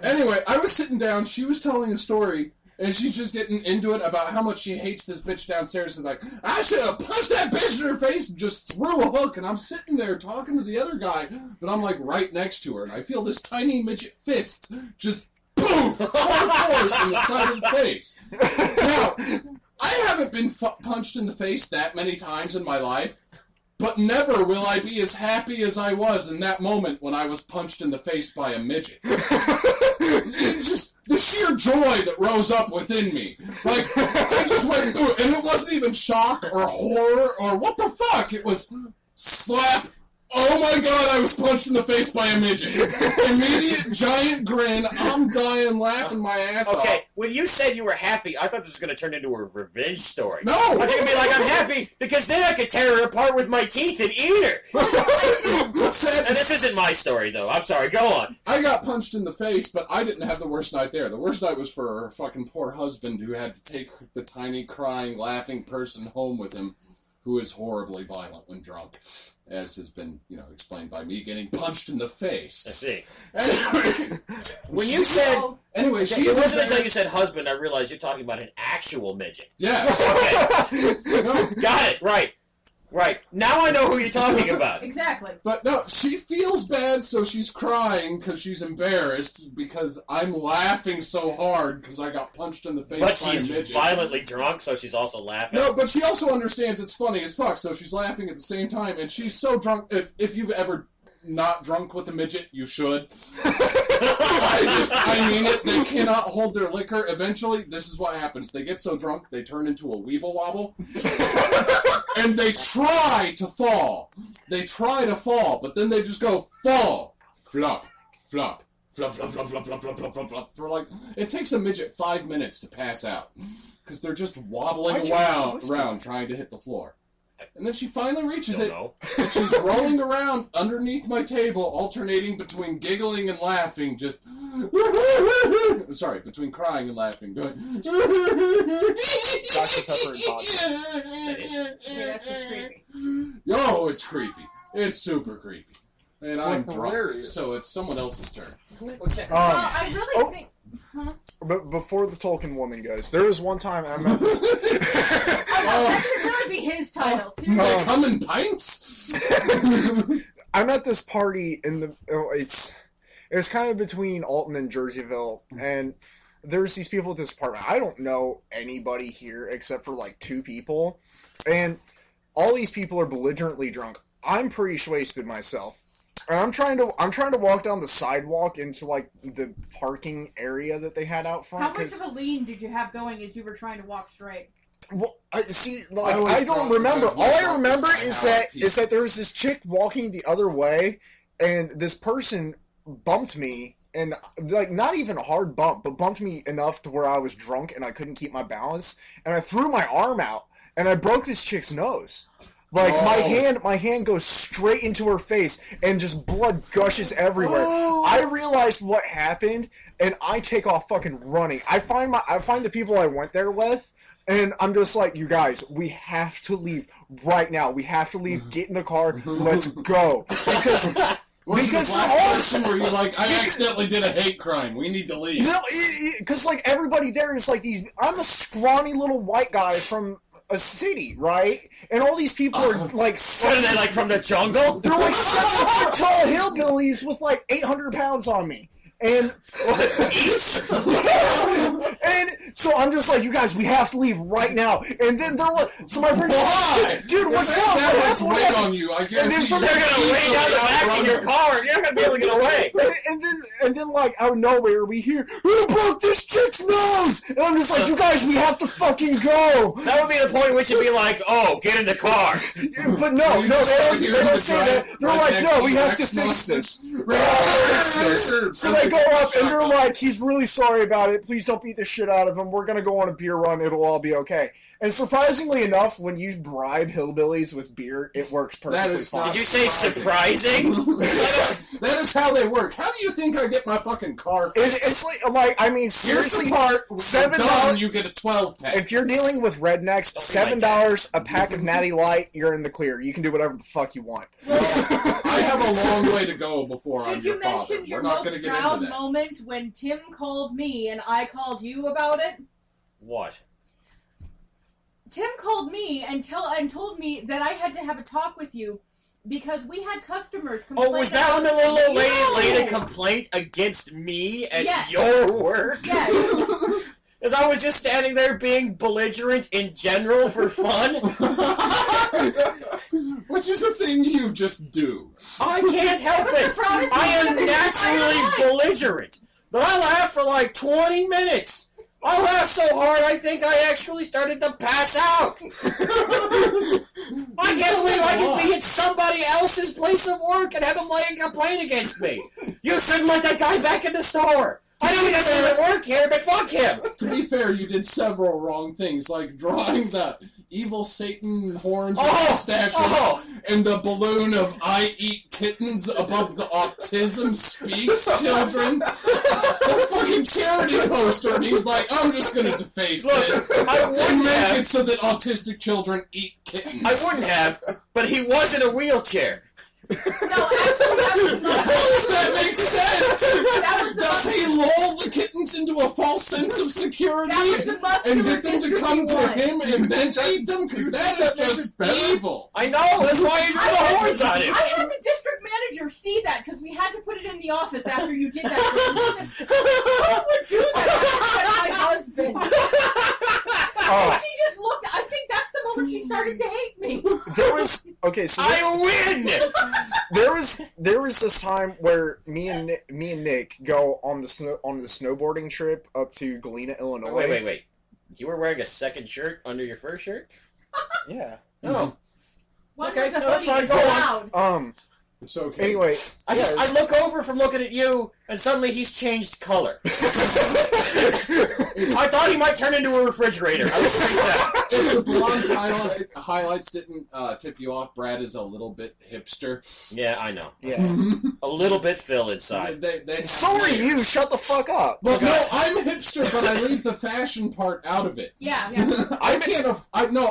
Anyway, I was sitting down. She was telling a story, and she's just getting into it about how much she hates this bitch downstairs. And like, I should have punched that bitch in her face and just threw a hook. And I'm sitting there talking to the other guy, but I'm like right next to her, and I feel this tiny midget fist just boom, full force in the side of the face. Now, I haven't been punched in the face that many times in my life. But never will I be as happy as I was in that moment when I was punched in the face by a midget. Just the sheer joy that rose up within me. Like, I just went through it, and it wasn't even shock or horror or what the fuck. It was slap. Oh my god, I was punched in the face by a midget. Immediate giant grin. I'm dying laughing my ass off. Okay, when you said you were happy, I thought this was going to turn into a revenge story. No! I was going to be like, I'm happy because then I could tear her apart with my teeth and eat her. And this isn't my story, though. I'm sorry, go on. I got punched in the face, but I didn't have the worst night there. The worst night was for her fucking poor husband who had to take the tiny, crying, laughing person home with him, who is horribly violent when drunk, as has been, explained by me getting punched in the face. I see. Anyway, When you said... Anyway, It wasn't until you said husband I realized you're talking about an actual midget. Yes. Okay. No, Got it. Right. Now I know who you're talking about. Exactly. but no, she feels bad, so she's crying because she's embarrassed because I'm laughing so hard because I got punched in the face But by she's a midget. violently drunk, so she's also laughing. No, but she also understands it's funny as fuck, so she's laughing at the same time, and she's so drunk. If you've ever not drunk with a midget, you should. I mean it. They cannot hold their liquor. Eventually, this is what happens. They get so drunk, they turn into a weeble wobble. And they try to fall. But then they just go, fall, flop, flop. Flop, flop, flop, flop, flop, flop, flop, flop, flop. For like, it takes a midget 5 minutes to pass out. Because they're just wobbling around trying to hit the floor. And then she finally reaches it, and she's rolling around underneath my table, alternating between giggling and laughing, just... Sorry, between crying and laughing. Going... Dr. Pepper and vodka. Yeah, that's just creepy. Yo, it's creepy. It's super creepy. And I'm That's drunk, hilarious. so it's someone else's turn. I really think... Huh? But before the Tolkien woman goes, there was one time I met this... That should really be his title. They Seriously. come in pints? I'm at this party in the... It was kind of between Alton and Jerseyville, and there's these people at this party. I don't know anybody here except for like 2 people, and all these people are belligerently drunk. I'm pretty wasted myself. And I'm trying to walk down the sidewalk into like the parking area that they had out front. How much of a lean did you have going as you were trying to walk straight? Well, I don't remember. All I remember is that there was this chick walking the other way, and this person bumped me, and like not even a hard bump, but bumped me enough to where I was drunk and I couldn't keep my balance, and I threw my arm out and I broke this chick's nose. Like my hand goes straight into her face, and just blood gushes everywhere. I realized what happened, and I take off fucking running. I find the people I went there with, and I'm just like, you guys, we have to leave right now. We have to leave. Get in the car. Let's go. Because where you're like, I accidentally did a hate crime. We need to leave. No, because like everybody there is like these. I'm a scrawny little white guy from a city, right? And all these people are like, What are they, like, from the jungle? they're like 7 foot tall hillbillies with like 800 pounds on me. And Each? and so I'm just like, you guys, we have to leave right now. And then they're like, so my friend's Why? like, dude, what's If wrong? that What's much weight on you, I guarantee from They're gonna lay down the back of your car. You're not gonna be able to get away. And then like out of nowhere we hear, who broke this chick's nose? And I'm just like, you guys, we have to fucking go. That would be the point at which you'd be like, oh, get in the car. But no, they don't say that. They're like, no, we have to fix this. So they go up and they're like, he's really sorry about it. Please don't beat the shit out of him. We're going to go on a beer run. It'll all be okay. And surprisingly enough, when you bribe hillbillies with beer, it works perfectly is fine. not- Did you say surprising? That is how they work. How do you think I get my fucking car fixed? It's like, I mean, Here's seriously, the part. When you're $7 done, you get a 12-pack. if you're dealing with rednecks, $7 a pack of Natty Light, you're in the clear. You can do whatever the fuck you want. Well, I have a long way to go before I'm Should your you father. mention We're your not going most to get proud into that. moment when Tim called me and I called you about it? What? Tim called me and told me that I had to have a talk with you because we had customers complain. Oh, was that when the little old lady No! laid a complaint against me at Yes. your work? Yes. Because I was just standing there being belligerent in general for fun. Which is a thing you just do. I can't help It was the it. proudest I am moment of his entire naturally life. belligerent. But I laughed for like 20 minutes. I laughed so hard I think I actually started to pass out. I can't believe I could be at somebody else's place of work and have them lay a complaint against me. You shouldn't let that guy back in the store. I know he doesn't even work here, but fuck him. To be fair, you did several wrong things, like drawing the evil Satan horns and mustaches and the balloon of I eat kittens above the autism speaks children. The fucking charity poster, and he's like, I'm just gonna deface this I and wouldn't make have. it so that autistic children eat kittens. I wouldn't have, but he was in a wheelchair. No, actually, that was the How does that make sense? That was the Does most- he lull the kittens into a false sense of security That was the and muscular get them to dystrophy come to one. him and then eat them? Because that is just evil. I know, that's why he drew the horns on him. I had the district manager see that because we had to put it in the office after you did that. Who would do that? My husband. And she just looked. I think that's the moment she started to hate me. There was okay, so I win! there was this time where me and Nick go on the snowboarding trip up to Galena, Illinois. Wait. You were wearing a second shirt under your first shirt? Yeah. No. One Okay, was a no, that's hoodie fine, go and on. loud. It's okay. Anyway, I look over from looking at you, and suddenly he's changed color. I thought he might turn into a refrigerator. I was freaked out. If the blonde highlights didn't tip you off, Brad is a little bit hipster. Yeah, I know. yeah. A little bit Phil inside. They So are you. Shut the fuck up. Well, no, I'm hipster, but I leave the fashion part out of it. Yeah. I can't.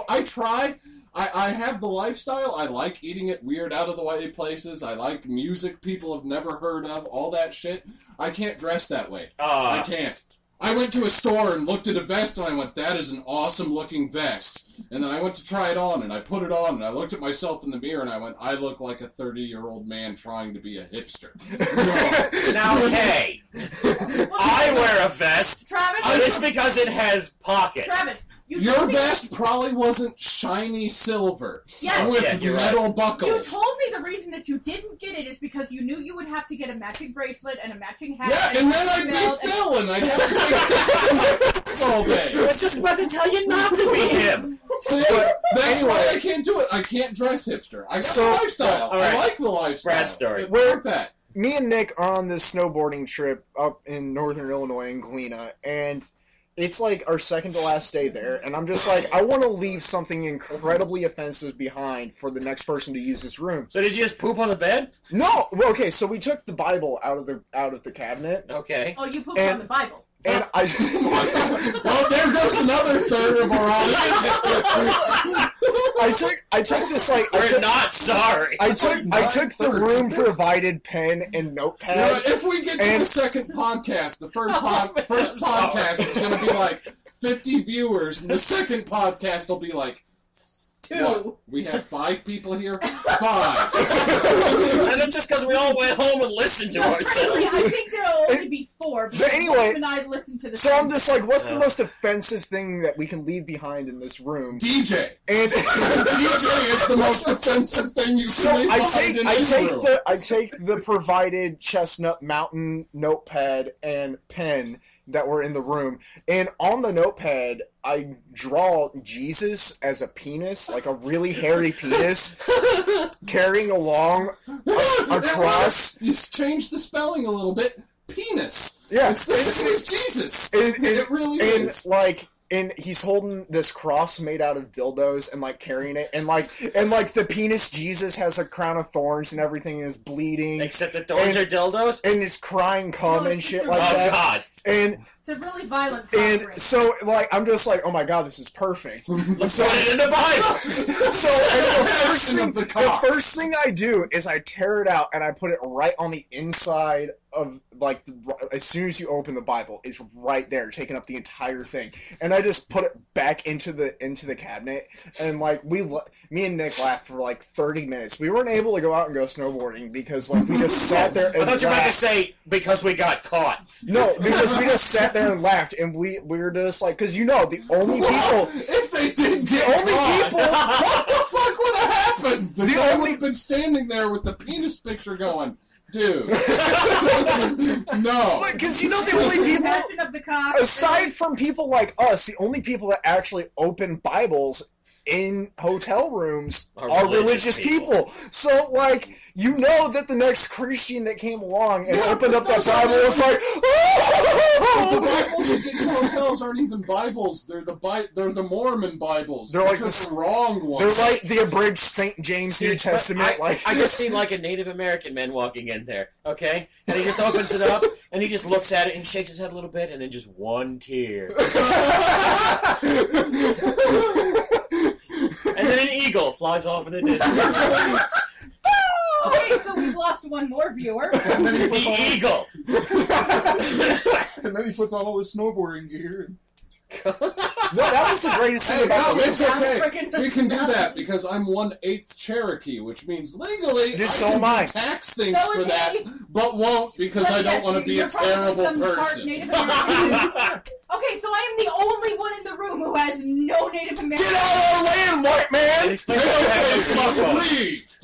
I try. I have the lifestyle. I like eating at weird, out of the way places. I like music people have never heard of. All that shit. I can't dress that way. I can't. I went to a store and looked at a vest and I went, that is an awesome looking vest. And then I went to try it on and I put it on and I looked at myself in the mirror and I went, I look like a 30-year-old man trying to be a hipster. Now, hey, I wear a vest Travis. just because it has pockets. Travis. You Your told me- vest probably wasn't shiny silver Yes. with Yeah, you're metal You buckles. told me the reason that you didn't get it is because you knew you would have to get a matching bracelet and a matching hat. Yeah, and then I'd belt be and- Phil and I'd have to make all I day. was just about to tell you not to be him. See, that's why I can't do it. I can't dress hipster. I got the lifestyle. all right. I like the lifestyle. Brad's story. Fuck that. Me and Nick are on this snowboarding trip up in northern Illinois in Galena, and it's like our second to last day there, and I'm just like, I want to leave something incredibly offensive behind for the next person to use this room. So did you just poop on the bed? No, well, okay, so we took the Bible out of the cabinet, Okay. Oh, you pooped And- on the Bible. and I Well, there goes another third of our audience. I took this like We're not sorry. I took the room provided pen and You notepad. know, if we get to And- the second podcast, the first I'm podcast sorry. is going to be like 50 viewers, and the second podcast will be like 2. What? We have 5 people here? 5. And it's just because we all went home and listened to Frankly, ourselves. I think there'll only be 4. But anyway, and I listened to the so I'm just like, what's the most offensive thing that we can leave behind in this room? DJ. And DJ is the most offensive thing you so can leave I behind in this room. take the provided Chestnut Mountain notepad and pen that were in the room, and on the notepad I draw Jesus as a penis, like a really hairy penis, carrying along a cross. You changed the spelling a little bit. Penis. Yeah, It's Jesus. and It really is. And he's holding this cross made out of dildos and like carrying it, and like the penis Jesus has a crown of thorns and everything is bleeding, Except the thorns are dildos? and it's crying cum No, and it's shit just like a- Oh, that. God. And It's a really violent conjuring. so like I'm just like, oh my god, this is perfect. Let's put it in the Bible! So and The cock. the first thing I do is I tear it out and I put it right on the inside of, like, as soon as you open the Bible, it's right there, taking up the entire thing. And I just put it back into the cabinet, and like me and Nick laughed for like 30 minutes. We weren't able to go out and go snowboarding because like we just sat there and I thought you were about to laughed. say, because we got caught. No, because we just sat there and laughed, and we were just like, because you know, the only people. If they did get only caught, people- what the fuck would have happened? The guy only- would have been standing there with the penis picture going, dude. No. Because you know, the only people. Passion of the cock. Aside from people like us, the only people that actually open Bibles in hotel rooms are religious people. So, like, you know that the next Christian that came along and opened up that Bible was like, The Bibles you get in hotels aren't even Bibles. They're the Mormon Bibles. They're like just the- the wrong they're ones. like the abridged St. James New See, Testament. I just seen like a Native American man walking in there, okay? And he just opens it up, and he just looks at it, and shakes his head a little bit, and then just one tear. And then an eagle flies off in the distance. Okay, so we've lost one more viewer. And then he puts The on, eagle! and then he puts on all his snowboarding gear. No, that was the greatest thing Hey, about no, the it's okay. We can do that because I'm 1/8 Cherokee, which means legally Dude, I so can am I. do tax things So for is that, he. but won't because Let I me don't guess, want to be you're a probably terrible some part person. Native American. Okay, so I am the only one in the room who has no Native American. Get out of our land, white man! Explain Hey, what must happened. leave.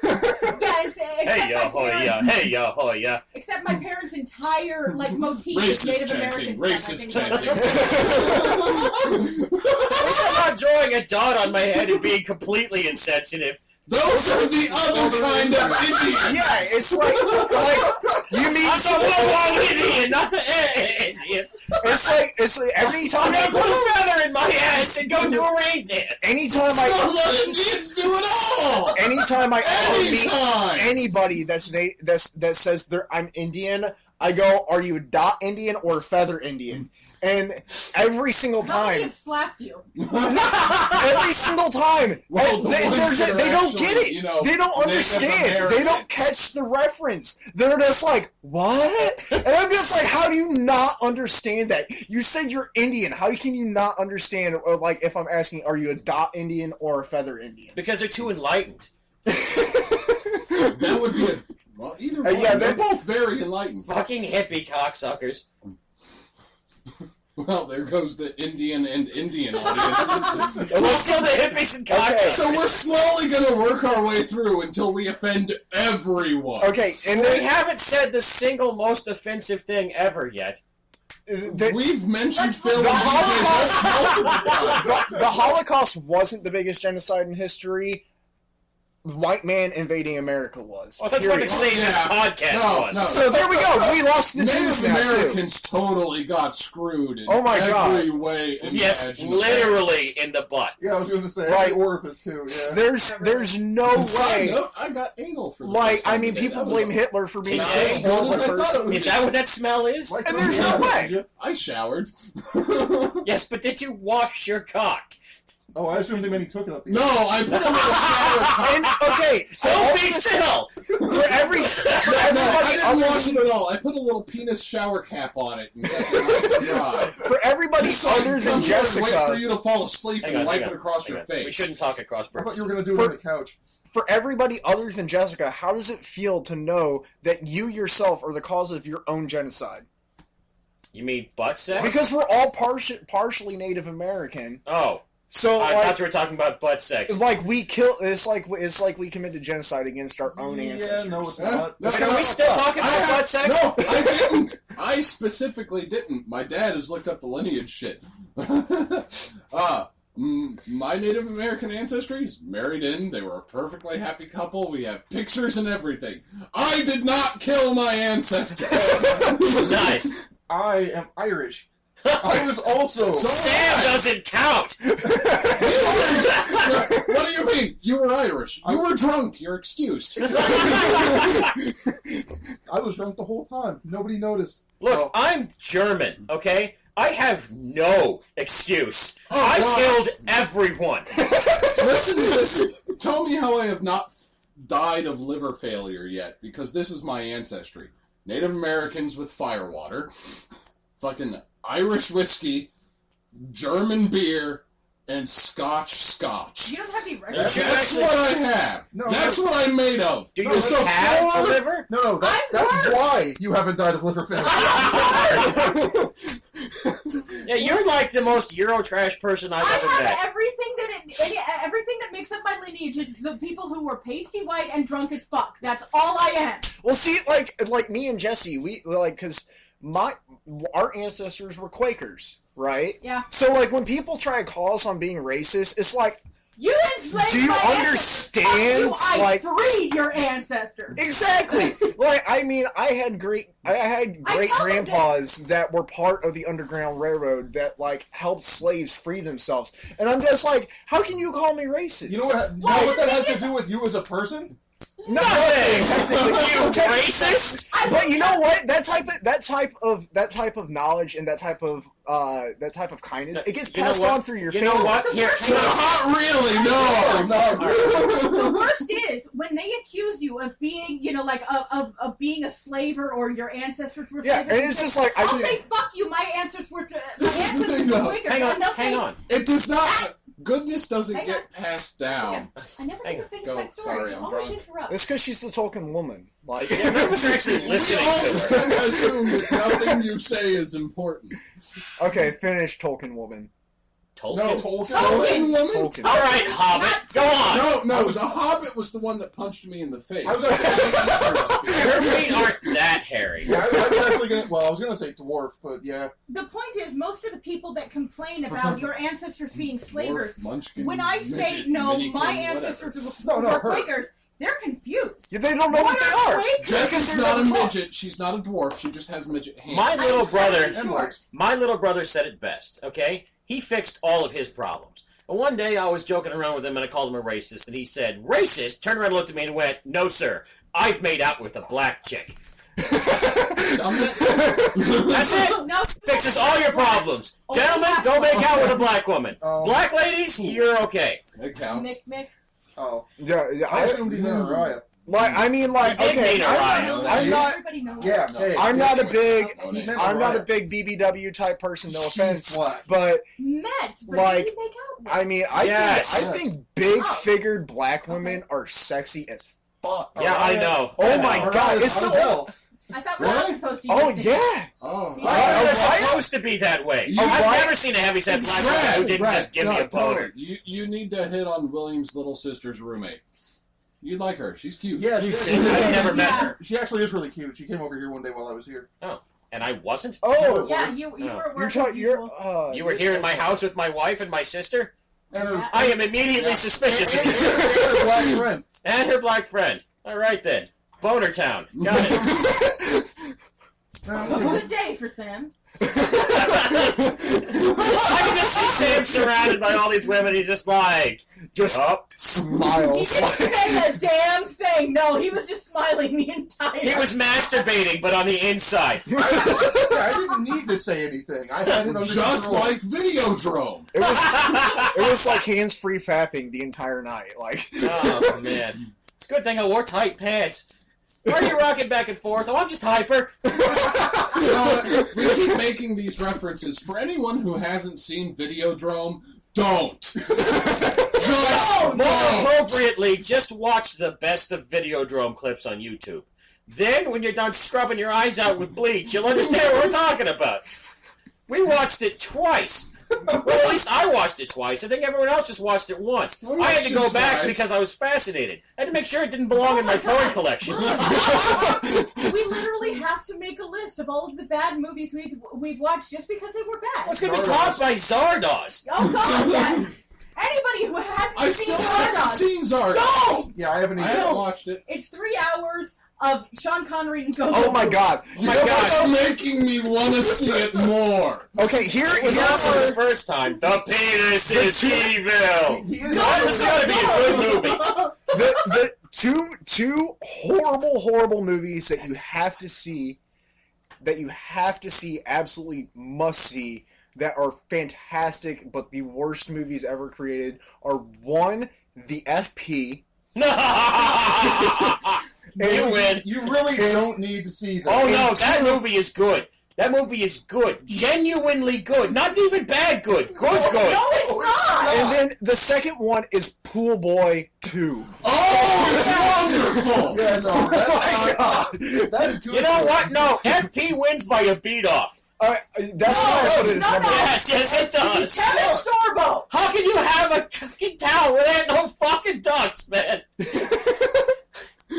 Yes, Hey yo hoya, hey yo hoya. Except my parents' entire motif is Racist Native chanting, American racist stuff. I think chanting. At least I'm not drawing a dot on my head and being completely insensitive. Those are the other kind of Indians. Yeah, it's like you mean I'm the one Indian, not the Indian. it's like every time I'm gonna put a feather in my ass and go do a rain dance. anytime Don't let Indians do it all. anytime I ever meet Anytime. anybody that says I'm Indian, I go, are you a dot Indian or a feather Indian? And every single How many time, have slapped you? every single time, Well, the they ones that are don't get actually, it. you know, They don't Native understand. They don't Americans. catch the reference. They're just like, what? And I'm just like, how do you not understand that? You said you're Indian. How can you not understand, or like, if I'm asking, are you a dot Indian or a feather Indian? Because they're too enlightened. That would be a... Well, either one. Yeah, they're that- both very enlightened. Fucking hippie cocksuckers. Well, there goes the Indian and Indian audiences. We're still the hippies and cocksuckers. So we're slowly going to work our way through until we offend everyone. Okay, and We then haven't said the single most offensive thing ever yet. We've mentioned Let's- Phil and The DJ multiple times. the Holocaust wasn't the biggest genocide in history. White man invading America was. Well, that's what Period. the saying this Yeah. podcast No, was. no. So there we go. We lost the Jews Native now, too. Americans totally got screwed in Oh my God. every way Yes, imaginable. literally in the butt. Yeah, I was going to say, Right. the orifice too, yeah. There's no Side way. note, I got anal for the Like, first time I mean, today. people That blame was Hitler for being Not a as good horrible as I thought it person. would Is that what that smell is? Like And when there's we no had- way. I showered. Yes, but did you wash your cock? Oh, I assumed they meant he took it up the No, I put him in a shower cup. And okay, so Don't all be this- Phil! for every No, I didn't wash it at all. I put a little penis shower cap on it and kept it nice and dry. For everybody other than Wait for Jessica, you to fall asleep and wipe it across your face. We shouldn't talk across I purposes. thought you were going to do it on the couch. for everybody other than Jessica, how does it feel to know that you yourself are the cause of your own genocide? You mean butt sex? Because we're all partially Native American. Oh. So I like, thought you were talking about butt sex. like we kill. It's like we committed genocide against our own ancestors. Yeah, no, it's not. Are we still talking about butt sex? No, I didn't. I specifically didn't. My dad has looked up the lineage shit. My Native American ancestries married in. They were a perfectly happy couple. We have pictures and everything. I did not kill my ancestors. Nice. I am Irish. I was also... Sam doesn't count. What do you mean? You were Irish. You were drunk. You're excused. I was drunk the whole time. Nobody noticed. Look, Well, I'm German, okay? I have no excuse. Oh, I God. killed everyone. Listen. Tell me how I have not died of liver failure yet, because this is my ancestry. Native Americans with firewater, fucking Irish whiskey, German beer, and Scotch. You don't have any That's- records. That's what I have. No, That's what I'm made of. Do you No, no, have a no. liver? No, that's why you haven't died of liver failure. Yeah, you're like the most Eurotrash person I've I ever have met. everything that makes up my lineage is the people who were pasty white and drunk as fuck. That's all I am. Well, see, like me and Jesse, we because our ancestors were Quakers, right? Yeah. So like when people try to call us on being racist, it's like, You enslaved do you my understand? ancestors. Fuck you, I Like freed your ancestors. exactly. Like I mean, I had great grandpas that were part of the Underground Railroad that like helped slaves free themselves, and I'm just like, how can you call me racist? You know what that has to do with you as a person? Nothing. You racist? But you know what? That type of knowledge and that type of kindness, it gets You know passed what? on through your You family. know what? Here, Not really, no. The worst is when they accuse you of being, of being a slaver or your ancestors were Yeah, slavers. and it's just like I'll say, "Fuck you, my ancestors were Quakers," hang on. It does not. Goodness doesn't Hang get passed down. I never get to finish Go. my story. Sorry, You I'm always drunk. interrupt. It's because she's the Tolkien woman. Like, Yeah, none of us are actually We listening to always her. assume that nothing you say is important. okay, finish Tolkien woman. Tolkien? No, Tolkien. Tolkien woman? Tolkien. All right, Hobbit, go on. No, the Hobbit was the one that punched me in the face. I was actually Your feet aren't that hairy. yeah, I was actually gonna. Well, I was gonna say dwarf, but yeah. The point is, most of the people that complain about your ancestors being slavers, Dwarf, munchkin, when I say midget, no, minikin, my whatever. ancestors No, were her. Quakers, they're confused. Yeah, they don't know what they are. Quakers? Jessie's They're not a not midget. She's not a dwarf. She just has midget hands. My little I'm brother, cutting short. my little brother said it best, okay? He fixed all of his problems. But one day I was joking around with him and I called him a racist, and he said, "Racist?" Turned around and looked at me and went, "No, sir. I've made out with a black chick." That's it. No, Fixes all your problems. Gentlemen, go make out with a black woman. Oh. Black ladies, you're okay. It counts. Mick. Oh, Yeah, I assumed he's in Araya. I mean, like, He did okay, mean I'm Orion. not, Everybody knows. Yeah, No. hey, I'm not a yes, big, No, He meant I'm not a Araya. big BBW type person. No She's offense, black. but Met, but Like, did he make out with? I mean, Yes. I think big Oh. figured black women are sexy as fuck. Yeah, I know. Oh I my know. God, it's Hot as the hell. I thought we were Really? supposed to Oh use it. yeah. Oh, Yeah. Why Oh, is it right. supposed to be that way? You- I've right. never seen a heavyset black woman who didn't Brad, just give me a Tony, boner. you need to hit on William's little sister's roommate. You'd like her. She's cute. Yeah, I've never met her. She actually is really cute. She came over here one day while I was here. And I wasn't? Oh, Yeah, you Oh. were at you're work talking. as You're. usual. You were here in my house with my wife and my sister? And her, Yeah. I am immediately Yeah. suspicious of and you. her black friend. And her black friend. All right, then. Boner Town. Got it. Good day for Sam. I can just see Sam surrounded by all these women. He's just like, Just up. He smiles. didn't say a damn thing. No, he was just smiling the entire He was masturbating, but on the inside. I didn't need to say anything. I had it under Just control. like Videodrome. It was like hands-free fapping the entire night. Like, Oh, man. It's a good thing I wore tight pants. Why are you rocking back and forth? Oh, I'm just hyper. You know what? We keep making these references. For anyone who hasn't seen Videodrome, don't. Just More don't. appropriately, just watch the best of Videodrome clips on YouTube. Then, when you're done scrubbing your eyes out with bleach, you'll understand what we're talking about. We watched it twice. Well, at least I watched it twice. I think everyone else just watched it once. I had to go back because I was fascinated. I had to make sure it didn't belong in my porn collection. We literally have to make a list of all of the bad movies we've watched just because they were bad. It's going to be taught by Zardoz. Oh God, yes. Anybody who hasn't I seen still haven't Zardoz, seen Zardoz. don't! Yeah, I haven't I either. haven't watched it. It's 3 hours of Sean Connery and Go. Oh my god. Oh my God, you're making me want to see it more. Okay, It was also the first time. The penis is evil. He is This is going to be a good movie. the two horrible movies that you have to see, absolutely must see, that are fantastic, but the worst movies ever created are, one, The FP. You win. You really don't need to see that. Oh no, that movie is good. That movie is good. Genuinely good. Not even bad good. Good. No, it's not! And then the second one is Pool Boy 2. Oh, it's wonderful. Yeah, no, that's Oh my god! That's good. You know what? No, FP wins by a beat-off. That's why I put it as number one. Yes, it does. Kevin Sorbo! How can you have a fucking town where there ain't no fucking ducks, man?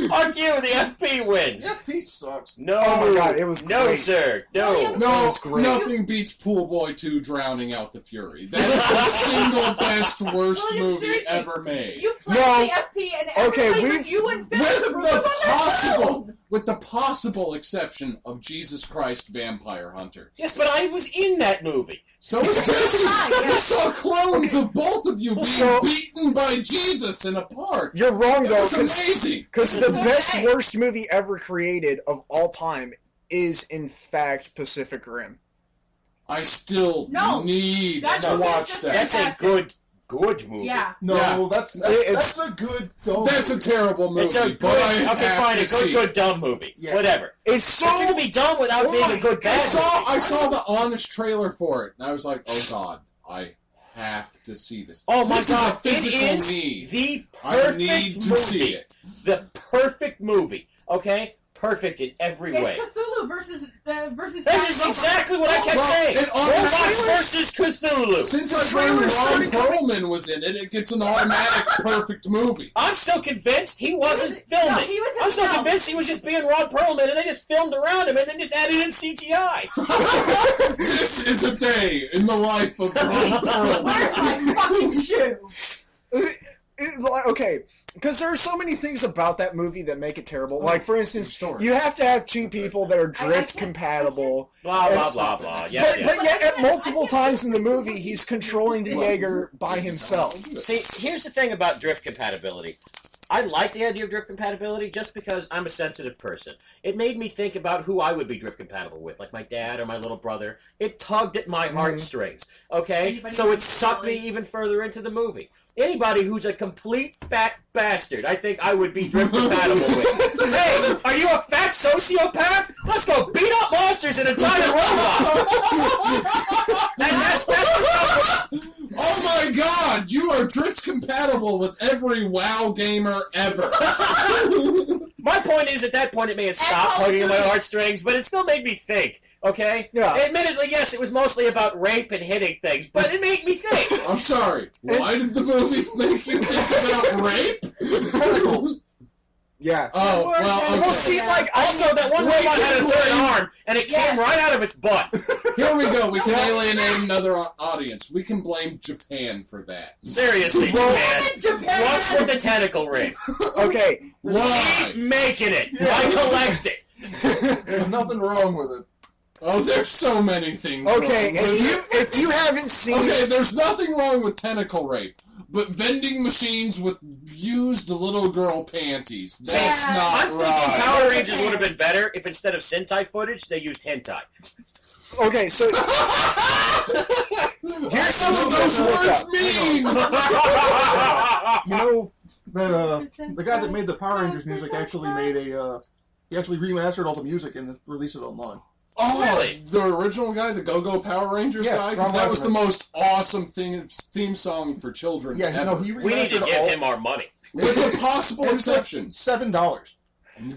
Fuck you, the FP wins. FP sucks. No. Oh my god, it was No, great. sir. No. No, was great. nothing beats Pool Boy 2 drowning out the Fury. That is the single best, worst William, movie seriously, ever made. You played No. the FP and everybody but you and Phil With the possible exception of Jesus Christ Vampire Hunter. Yes, but I was in that movie. So was Jesse. Yeah. We saw clones of both of you being beaten by Jesus in a park. You're wrong It though, was amazing. because the best, Okay. worst movie ever created of all time is, in fact, Pacific Rim. I still need That's to okay, watch that's that. That's a Fantastic. good movie. Yeah. No, Yeah. that's It's- a good dumb That's a terrible movie, It's a good, but I okay, have fine, to a see good, it. dumb movie. Yeah. Whatever. It's so... If you can be dumb without being a good bad I movie. saw the honest trailer for it, and I was like, oh god, I have to see this. Oh my this god, is a physical it is need. the I perfect need to movie. see it. The perfect movie. Okay? Perfect in every way. It's Cthulhu versus That is exactly what I kept saying. it Robots automatically- versus Cthulhu. Since I learned Ron Perlman was in it, it gets an automatic perfect movie. I'm still convinced he wasn't filming. No, he was I'm still himself. convinced he was just being Ron Perlman, and they just filmed around him, and then just added in CGI. This is a day in the life of Ron Perlman. Where's my fucking shoe? It's like, okay, because there are so many things about that movie that make it terrible. Like, for instance, story. you have to have two people that are drift compatible. Blah, blah, blah, blah. Yes, But yes. yet, at multiple times in the movie, he's controlling the Jaeger by himself. See, here's the thing about drift compatibility. I like the idea of drift compatibility just because I'm a sensitive person. It made me think about who I would be drift compatible with, like my dad or my little brother. It tugged at my heartstrings, okay? Anybody So it who's sucked me silly. even further into the movie. Anybody who's a complete fat bastard, I think I would be drift compatible with. Hey, are you a fat sociopath? Let's go beat up monsters in a giant robot! That's Oh my god, you are drift compatible with every WoW gamer ever. My point is, at that point, it may have stopped tugging at my heartstrings, but it still made me think, okay? Yeah. Admittedly, yes, it was mostly about rape and hitting things, but it made me think. I'm sorry, why did the movie make you think about rape? Yeah. Oh, well, okay. Well, see, like, Also, that one robot had a third arm, and it came Yes. right out of its butt. Here we go, we can alienate another audience. We can blame Japan for that. Seriously, Japan. What's with the tentacle ring? Okay. Why? Keep making it. I collect it. There's nothing wrong with it. Oh, there's so many things Okay, wrong with it. if you haven't seen... Okay, there's nothing wrong with tentacle rape, but vending machines with used little girl panties, that's Yeah. not I'm thinking right. Power Rangers would have been better if instead of Sentai footage, they used hentai. Okay, so... Here's some of those words mean! You know that the guy that made the Power Rangers music actually made a He actually remastered all the music and released it online. Oh, Really? The original guy, the Go-Go Power Rangers Yeah, guy? 'Cause Ron that was the Weisman. most awesome theme song for children Yeah, ever. he We need to remastered give all. him our money. With the possible And it's like exceptions. $7.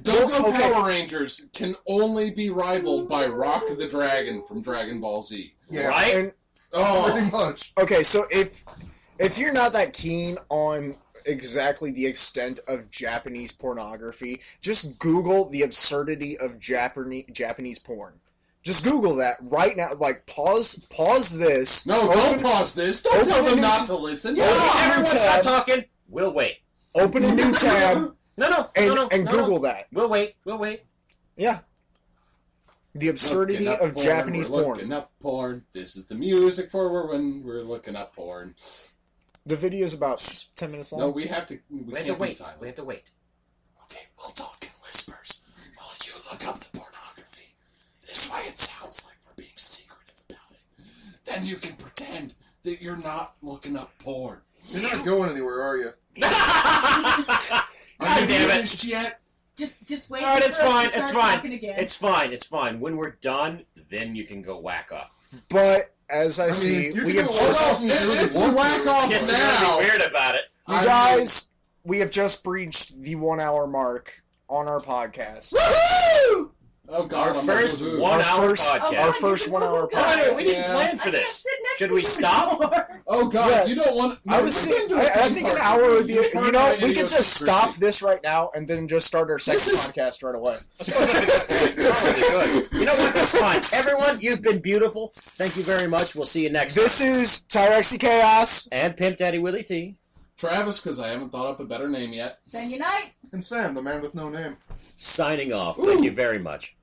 Go-Go Okay. Power Rangers can only be rivaled by Rock the Dragon from Dragon Ball Z. Yeah, Right? And pretty Oh, much. okay, so if you're not that keen on exactly the extent of Japanese pornography, just Google the absurdity of Japanese porn. Just Google that right now. Like, pause this. no, don't pause this. Don't tell open them a not new- to listen. Yeah. Stop. Everyone stop tab. talking. We'll wait. Open a new tab No, and Google that. We'll wait. We'll wait. Yeah. The absurdity Looking up of porn, Japanese we're porn. Looking up porn. This is the music for when we're looking up porn. The video's about 10 minutes long. No, we have to. We We have can't to be wait. silent. We have to wait. Okay, we'll talk in whispers while you look up the pornography. This way it sounds like we're being secretive about it. Then you can pretend that you're not looking up porn. You're not going anywhere, are you? Are God you damn it. finished yet? Just wait. All right, for it's us to fine. start It's fine. talking again. It's fine. It's fine. When we're done, then you can go whack up. But as I mean, see, you we can have do Hold all just, on. talking If through we the whack off Yes, you're now, gonna be weird about it. you guys, we have just breached the 1 hour mark on our podcast. Woohoo! Oh Our God, I'm first gonna do it. 1 Our hour first- Oh, podcast. Our God, first you're 1 hour the Come on, guy. we didn't Yeah. plan for I this. can't sit next Should to we you stop? anymore. Oh God, Yeah. you don't want. I was thinking, I think an hour would be. You know, we could just stop this right now and then just start our second This is- podcast right away. I suppose that's a good point. Probably good. You know what? That's fine. Everyone, you've been beautiful. Thank you very much. We'll see you next time. This is Tyrexy Chaos. And Pimp Daddy Willie T. Travis, because I haven't thought up a better name yet. Saying goodnight. And Sam, the man with no name. Signing off. Thank you very much.